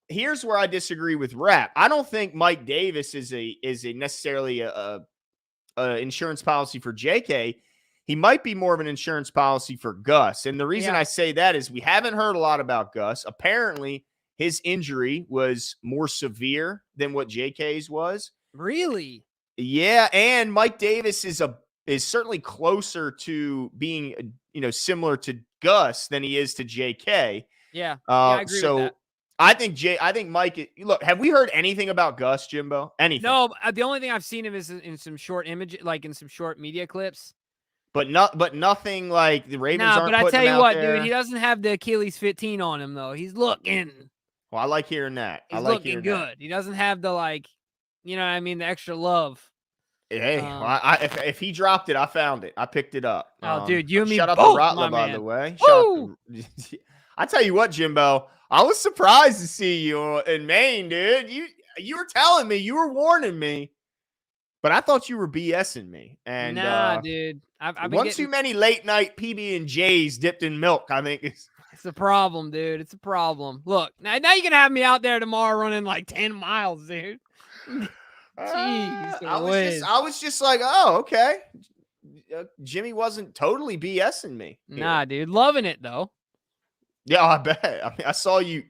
here's where I disagree with Rap. I don't think Mike Davis is a necessarily a insurance policy for JK. He might be more of an insurance policy for Gus. And the reason I say that is we haven't heard a lot about Gus. Apparently, his injury was more severe than what JK's was. Really? Yeah, and Mike Davis is certainly closer to being, similar to Gus than he is to JK. Yeah, I agree with that. I think Mike. Look, have we heard anything about Gus, Jimbo? Anything? No, the only thing I've seen him is in some short image, like in some short media clips. But nothing like the Ravens aren't. But I tell you what, there. dude, he doesn't have the Achilles 15 on him though. He's looking. Well, I like hearing that. He's looking good. He doesn't have the the extra love. Hey, if he dropped it, I found it. I picked it up. Oh, dude, you and me shout out both, to Rotla, my by man. the way. I tell you what, Jimbo, I was surprised to see you in Maine, dude. You were telling me, you were warning me, but I thought you were BSing me. And nah, dude, I've been too many late night PB&Js dipped in milk. I think it's a problem, dude. It's a problem. Look, now you can have me out there tomorrow running like 10 miles, dude. Jeez, I was just like, oh, okay. Jimmy wasn't totally BSing me. Nah, dude, loving it though. Yeah, I bet. I mean, I saw you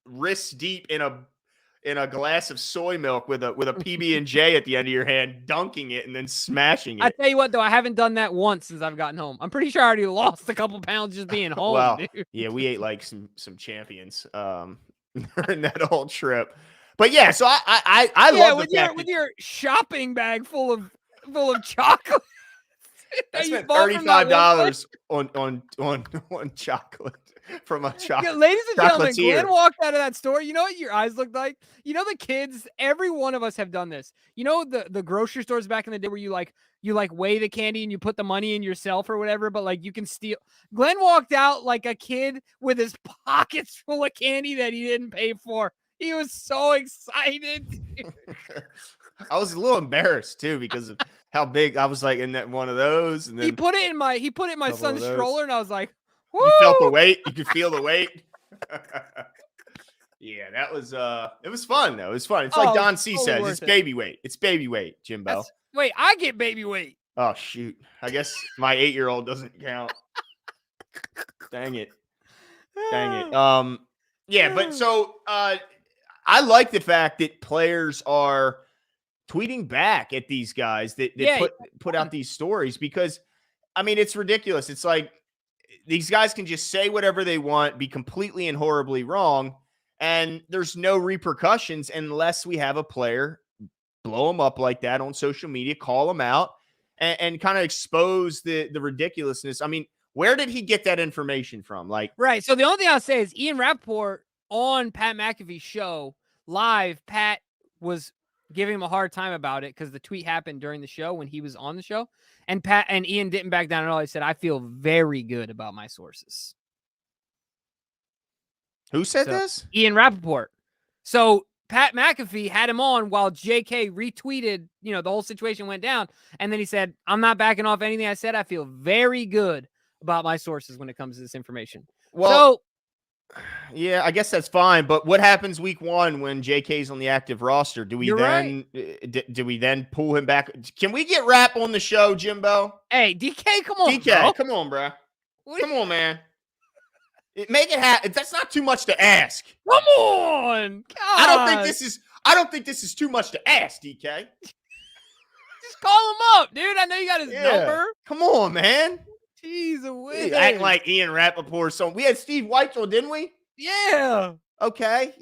wrist deep in a glass of soy milk with a PB&J at the end of your hand, dunking it and then smashing it. I tell you what, though, I haven't done that once since I've gotten home. I'm pretty sure I already lost a couple pounds just being home. Dude. Yeah, we ate like some champions during that whole trip. But yeah, so I love the fact with your shopping bag full of chocolate. I spent bought from that one $35 on chocolate from a Yeah, ladies and gentlemen, Glenn chocolatier. walked out of that store. You know what your eyes looked like? You know the kids, every one of us have done this. You know the grocery stores back in the day where you weigh the candy and you put the money in yourself or whatever, but like you can steal. Glenn walked out like a kid with his pockets full of candy that he didn't pay for. He was so excited. I was a little embarrassed too because of how big I was like in that one of those, and then He put it in my son's stroller, and I was like, woo! You felt the weight. You could feel the weight. Yeah, that was it was fun though. It was fun. It's like Don C totally says, it's baby weight. It's baby weight, Jimbo. Wait, I get baby weight. Oh shoot. I guess my 8-year-old doesn't count. Dang it. Yeah, but so I like the fact that players are tweeting back at these guys that put out these stories, because I mean it's ridiculous. It's like these guys can just say whatever they want, be completely and horribly wrong, and there's no repercussions unless we have a player blow them up like that on social media, call them out, and kind of expose the ridiculousness. I mean, where did he get that information from? Like, right. So the only thing I'll say is Ian Rappaport on Pat McAfee's show live, Pat was giving him a hard time about it because the tweet happened during the show when he was on the show. And Pat and Ian didn't back down at all. He said, I feel very good about my sources. Who said this? Ian Rappaport. So Pat McAfee had him on while JK retweeted, the whole situation went down. And then he said, I'm not backing off anything I said. I feel very good about my sources when it comes to this information. Well, yeah, I guess that's fine. But what happens week 1 when JK's on the active roster? Do we do we then pull him back? Can we get Rap on the show, Jimbo? Hey, DK, come on, DK, bro. come on, bro. Come on, man. Make it happen. That's not too much to ask. Come on. God. I don't think this is too much to ask, DK. Just call him up, dude. I know you got his number. Come on, man. Jeez, acting like Ian Rappaport. So we had Steve Whitesell, didn't we? Yeah. Okay,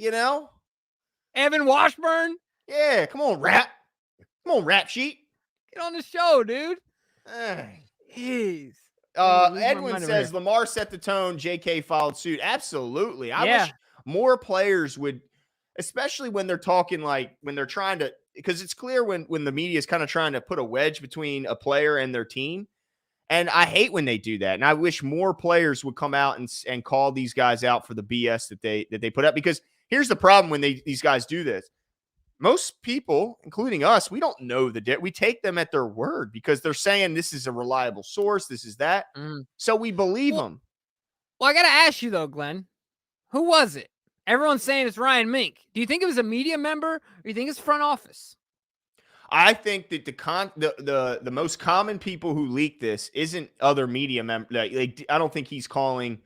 Evan Washburn. Yeah, come on, Rap. Come on, Rap Sheet. Get on the show, dude. Jeez. Edwin says Lamar set the tone. JK followed suit. Absolutely. I wish more players would, especially when they're talking, like when they're trying to, because it's clear when the media is kind of trying to put a wedge between a player and their team. And I hate when they do that. And I wish more players would come out and call these guys out for the BS that they put up. Because here's the problem when these guys do this. Most people, including us, we don't know we take them at their word because they're saying this is a reliable source, this is that. So we believe them. Well, I got to ask you though, Glenn, who was it? Everyone's saying it's Ryan Mink. Do you think it was a media member or do you think it's front office? I think that the most common people who leak this isn't other media members. I don't think he's calling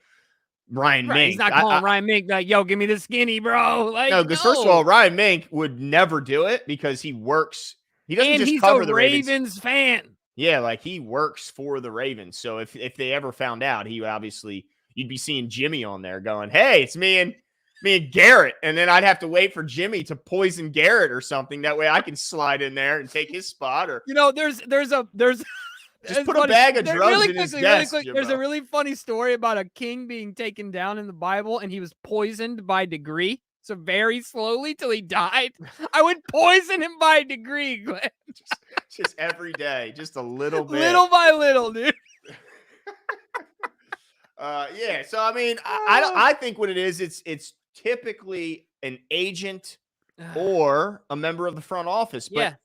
Ryan Mink. He's not calling Ryan Mink like, yo, give me the skinny, bro. Like, no, because first of all, Ryan Mink would never do it because he works. He doesn't just cover the Ravens fan. Yeah, like he works for the Ravens. So if they ever found out, you'd be seeing Jimmy on there going, hey, it's me and Garrett. And then I'd have to wait for Jimmy to poison Garrett or something. That way I can slide in there and take his spot. Or there's just put a bag of drugs in his desk. There's a really funny story about a king being taken down in the Bible, and he was poisoned by degree. So very slowly till he died. I would poison him by degree, Glenn. just every day, just a little bit. Little by little, dude. Yeah. So I mean, I think what it is, it's typically an agent or a member of the front office. But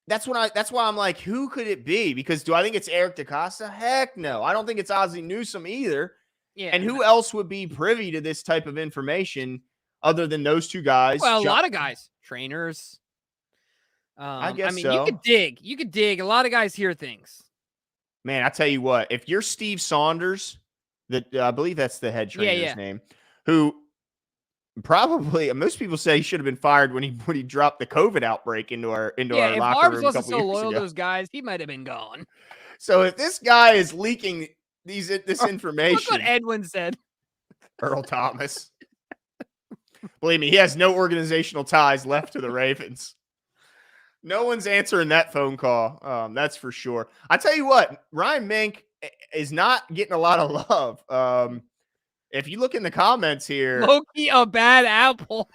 that's why I'm like, who could it be? Because do I think it's Eric DaCosta? Heck no. I don't think it's Ozzie Newsome either. Yeah. And who else would be privy to this type of information other than those two guys? Well, a lot of guys, trainers. I guess so. You could dig. A lot of guys hear things. Man, I tell you what, if you're Steve Saunders, I believe that's the head trainer's name, who probably most people say he should have been fired when he dropped the COVID outbreak into our locker room. If Barb's wasn't so loyal to those guys, he might have been gone. So if this guy is leaking this information, look what Edwin said. Earl Thomas. Believe me, he has no organizational ties left to the Ravens. No one's answering that phone call. That's for sure. I tell you what, Ryan Mink is not getting a lot of love. If you look in the comments here, Loki a bad apple.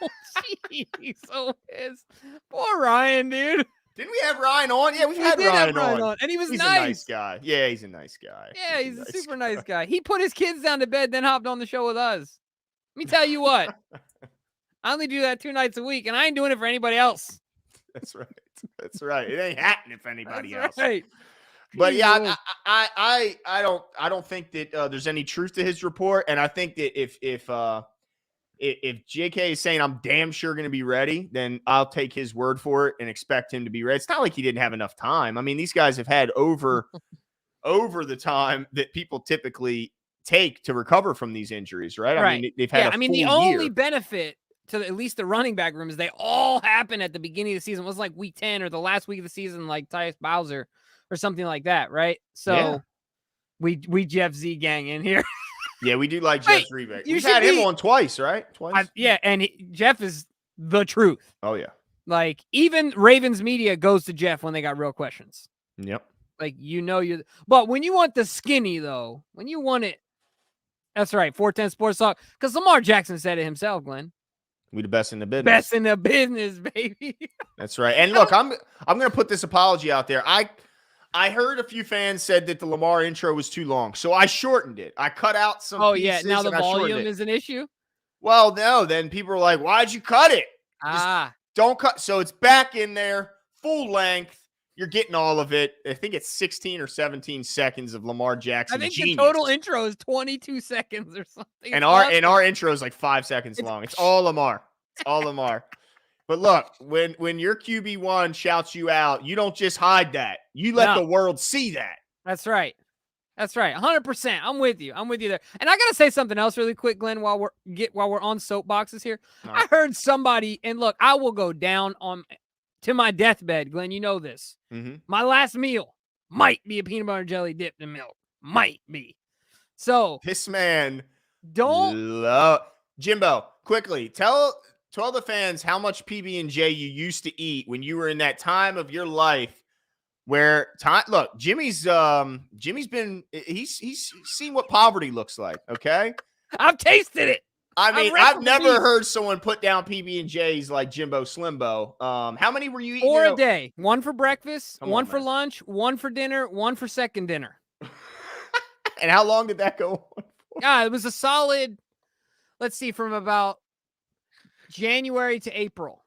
Jeez, so pissed. Poor Ryan, dude. Didn't we have Ryan on? Yeah, we did Ryan have Ryan on. and he was He's nice. a nice guy. Yeah, he's a nice guy. Yeah, he's a super nice guy. He put his kids down to bed, then hopped on the show with us. Let me tell you what. I only do that 2 nights a week, and I ain't doing it for anybody else. That's right. That's right. It ain't happening for anybody else. Right. But yeah, I don't think that there's any truth to his report, and I think that if JK is saying I'm damn sure going to be ready, then I'll take his word for it and expect him to be ready. It's not like he didn't have enough time. I mean, these guys have had over the time that people typically take to recover from these injuries, right? Right. I mean, they've had the only benefit to at least the running back room is they all happen at the beginning of the season. It was like week 10 or the last week of the season, like Tyus Bowser or something like that, right? So we Jeff Z gang in here. Yeah, we do like Jeff Reback. We've had him on twice, right? Twice. And Jeff is the truth. Oh yeah. Like even Ravens media goes to Jeff when they got real questions. Yep. Like but when you want the skinny though, when you want it, that's right. 410 Sports Talk, because Lamar Jackson said it himself, Glenn. We the best in the business. Best in the business, baby. That's right. And look, I'm going to put this apology out there. I heard a few fans said that the Lamar intro was too long, so I shortened it. I cut out some pieces. Oh, yeah. Now the volume is an issue? Well, no. Then people are like, why'd you cut it? Just don't cut. So it's back in there, full length. You're getting all of it. I think it's 16 or 17 seconds of Lamar Jackson. I think genius. The total intro is 22 seconds or something. And our intro is like 5 seconds long. It's all Lamar. It's all Lamar. But look, when your QB1 shouts you out, you don't just hide that. You let the world see that. That's right. That's right. 100%. I'm with you. I'm with you there. And I got to say something else really quick, Glenn, while we're on soapboxes here. Right. I heard somebody, and look, I will go down to my deathbed, Glenn. You know this. Mm-hmm. My last meal might be a peanut butter jelly dipped in milk. Might be. So this man don't Jimbo, quickly tell the fans how much PB&J you used to eat when you were in that time of your life where look, Jimmy's been he's seen what poverty looks like, okay? I've tasted it. I mean, I've never heard someone put down PB&Js like Jimbo Slimbo. How many were you eating? 4 a day. 1 for breakfast, one for lunch, 1 for dinner, 1 for second dinner. And how long did that go on for? Yeah, it was a solid, let's see, from about January to April.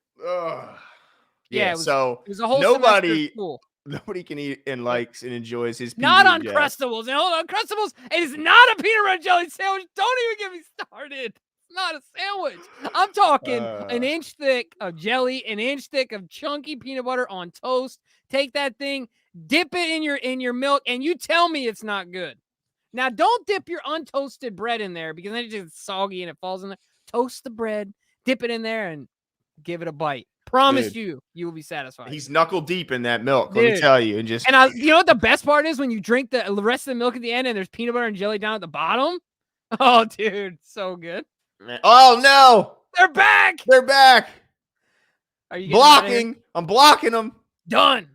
Yeah, it was a whole nobody can eat and likes and enjoys his PB&J. Not Uncrustables. And hold on, Uncrustables, it is not a peanut butter jelly sandwich. Don't even get me started. It's not a sandwich. I'm talking an inch thick of jelly, an inch thick of chunky peanut butter on toast. Take that thing, dip it in your milk, and you tell me it's not good. Now, don't dip your untoasted bread in there because then it's just soggy and it falls in there. Toast the bread, dip it in there, and give it a bite. Promise you will be satisfied. He's knuckle deep in that milk, let me tell you. And you know what the best part is? When you drink the rest of the milk at the end and there's peanut butter and jelly down at the bottom? Oh, dude, so good. Oh, no. They're back. Are you blocking? I'm blocking them. Done.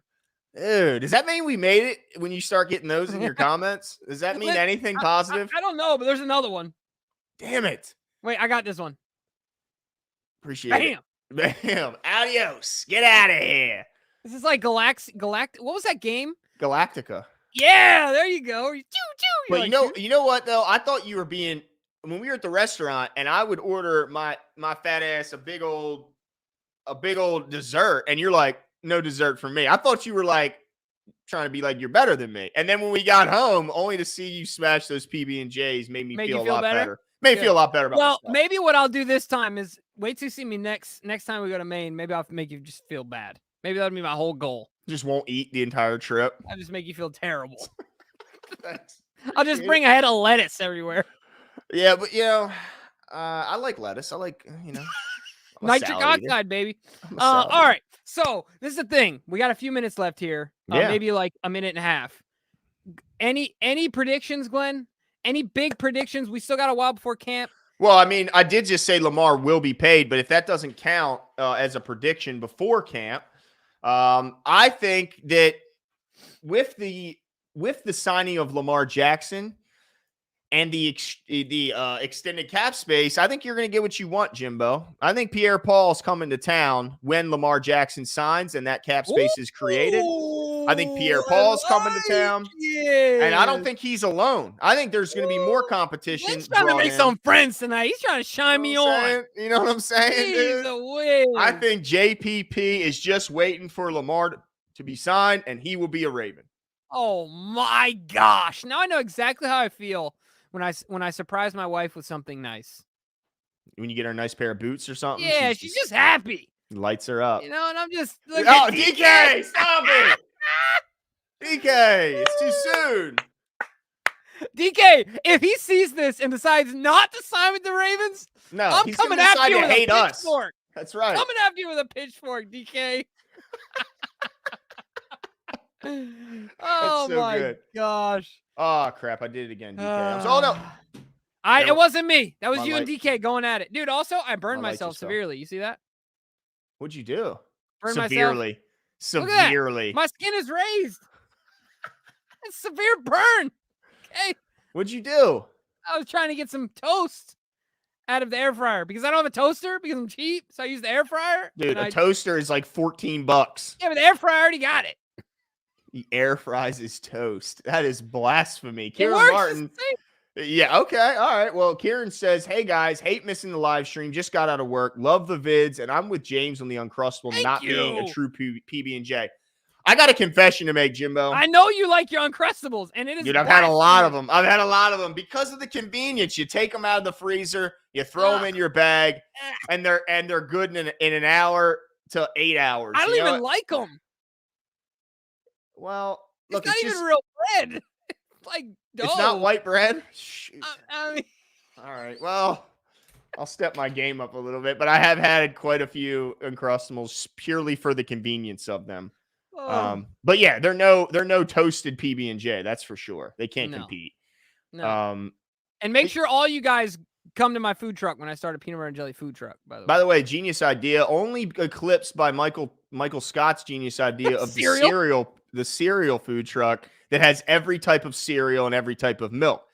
Dude, does that mean we made it when you start getting those in your comments? Does that mean anything positive? I don't know, but there's another one. Damn it. Wait, I got this one. Appreciate it. Bam. Adios. Get out of here. This is like Galactic. What was that game? Galactica. Yeah, there you go. But you know what though? I thought you were being, when we were at the restaurant and I would order my fat ass a big old dessert, and you're like, no dessert for me. I thought you were like trying to be like you're better than me. And then when we got home, only to see you smash those PB&Js made me feel a lot better. Made me feel a lot better about myself. Well, maybe what I'll do this time is wait till you see me next time we go to Maine. Maybe I'll make you just feel bad. Maybe that'll be my whole goal. Just won't eat the entire trip. I'll just make you feel terrible. I'll just bring a head of lettuce everywhere. Yeah, but I like lettuce. I like, nitric oxide, baby. All right. So this is the thing. We got a few minutes left here. Maybe like a minute and a half. Any predictions, Glenn? Any big predictions? We still got a while before camp. Well, I mean, I did just say Lamar will be paid, but if that doesn't count as a prediction before camp, I think that with the signing of Lamar Jackson and the extended cap space, I think you're going to get what you want, Jimbo. I think Pierre Paul's coming to town when Lamar Jackson signs and that cap space is created. I think Pierre Paul's coming to town. And I don't think he's alone. I think there's going to be more competition. He's trying to make some friends tonight. He's trying to shine me on. You know what I'm saying, dude? I think JPP is just waiting for Lamar to be signed, and he will be a Raven. Oh, my gosh. Now I know exactly how I feel when I surprise my wife with something nice. When you get her a nice pair of boots or something? Yeah, she's just happy. Lights her up. You know, and I'm just... DK! Stop it! DK, it's too soon. DK, if he sees this and decides not to sign with the Ravens, I'm coming after you with a pitchfork. That's right. Coming after you with a pitchfork, DK. Oh so my good. Gosh. Oh crap, I did it again, DK. I'm so no. It wasn't me. That was you and DK going at it. Dude, also I burned myself severely. You see that? What'd you do? Burned severely. Myself. Severely. My skin is raised. It's a severe burn. Okay. What'd you do? I was trying to get some toast out of the air fryer because I don't have a toaster because I'm cheap. So I use the air fryer. Dude, a toaster is like $14. Yeah, but the air fryer already got it. He air fries his toast. That is blasphemy. Kieran Martin. Yeah, okay. All right. Well, Kieran says, hey, guys, hate missing the live stream. Just got out of work. Love the vids. And I'm with James on the Uncrustable being a true PB&J. I got a confession to make, Jimbo. I know you like your Uncrustables, and it is. Dude, I've had a lot of them. Because of the convenience. You take them out of the freezer, you throw them in your bag, and they're good in an hour to 8 hours. I don't even like them. Well, look, it's not even real bread. It's like dough. It's not white bread. Shoot. I mean, all right. Well, I'll step my game up a little bit, but I have had quite a few Uncrustables purely for the convenience of them. But yeah, they're no toasted PB&J. That's for sure. They can't compete. No. And make sure all you guys come to my food truck when I start a peanut butter and jelly food truck. By the way, genius idea. Only eclipsed by Michael Scott's genius idea of the cereal food truck that has every type of cereal and every type of milk.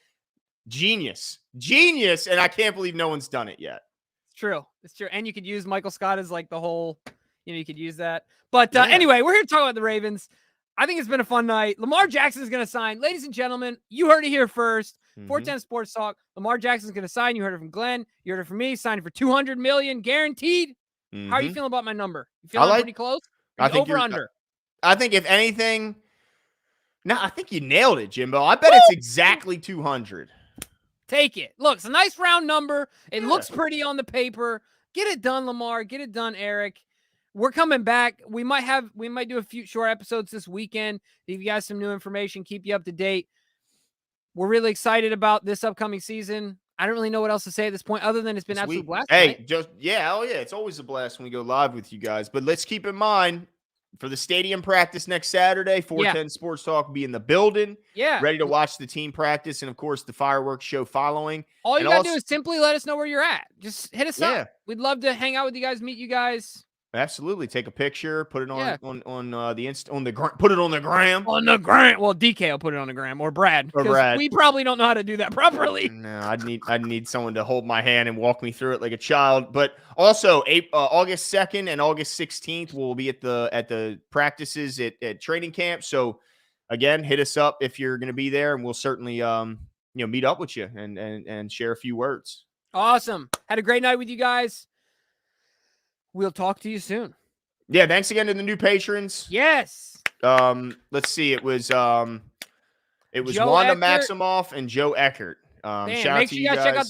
Genius, and I can't believe no one's done it yet. It's true. And you could use Michael Scott as like the whole. You could use that. But anyway, we're here to talk about the Ravens. I think it's been a fun night. Lamar Jackson is going to sign. Ladies and gentlemen, you heard it here first. 410 Sports Talk. Lamar Jackson is going to sign. You heard it from Glenn. You heard it from me. Signing for $200 million guaranteed. How are you feeling about my number? You feeling pretty close? I think over under. I think if anything, I think you nailed it, Jimbo. I bet it's exactly 200. Take it. Look, it's a nice round number. It looks pretty on the paper. Get it done, Lamar. Get it done, Eric. We're coming back. We might do a few short episodes this weekend. Give you guys some new information, keep you up to date. We're really excited about this upcoming season. I don't really know what else to say at this point other than it's been absolute blast. Hey, it's always a blast when we go live with you guys. But let's keep in mind for the stadium practice next Saturday, 410 Sports Talk will be in the building. Yeah. Ready to watch the team practice and of course the fireworks show following. All you gotta do is simply let us know where you're at. Just hit us up. We'd love to hang out with you guys, meet you guys. Absolutely. Take a picture, put it on the put it on the gram. On the gram. Well, DK will put it on the gram or Brad. We probably don't know how to do that properly. No, I'd need someone to hold my hand and walk me through it like a child. But also August 2nd and August 16th we'll be at the practices at training camp. So again, hit us up if you're going to be there and we'll certainly meet up with you and share a few words. Awesome. Had a great night with you guys. We'll talk to you soon. Yeah, thanks again to the new patrons. Yes. Let's see. It was Joe Wanda Eckert. Maximoff and Joe Eckert. Make sure you guys check out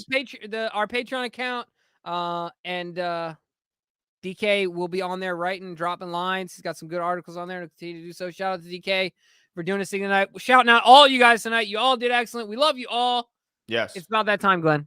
our Patreon account. And DK will be on there dropping lines. He's got some good articles on there and continue to do so. Shout out to DK for doing this thing tonight. Shouting out all you guys tonight. You all did excellent. We love you all. Yes. It's about that time, Glenn.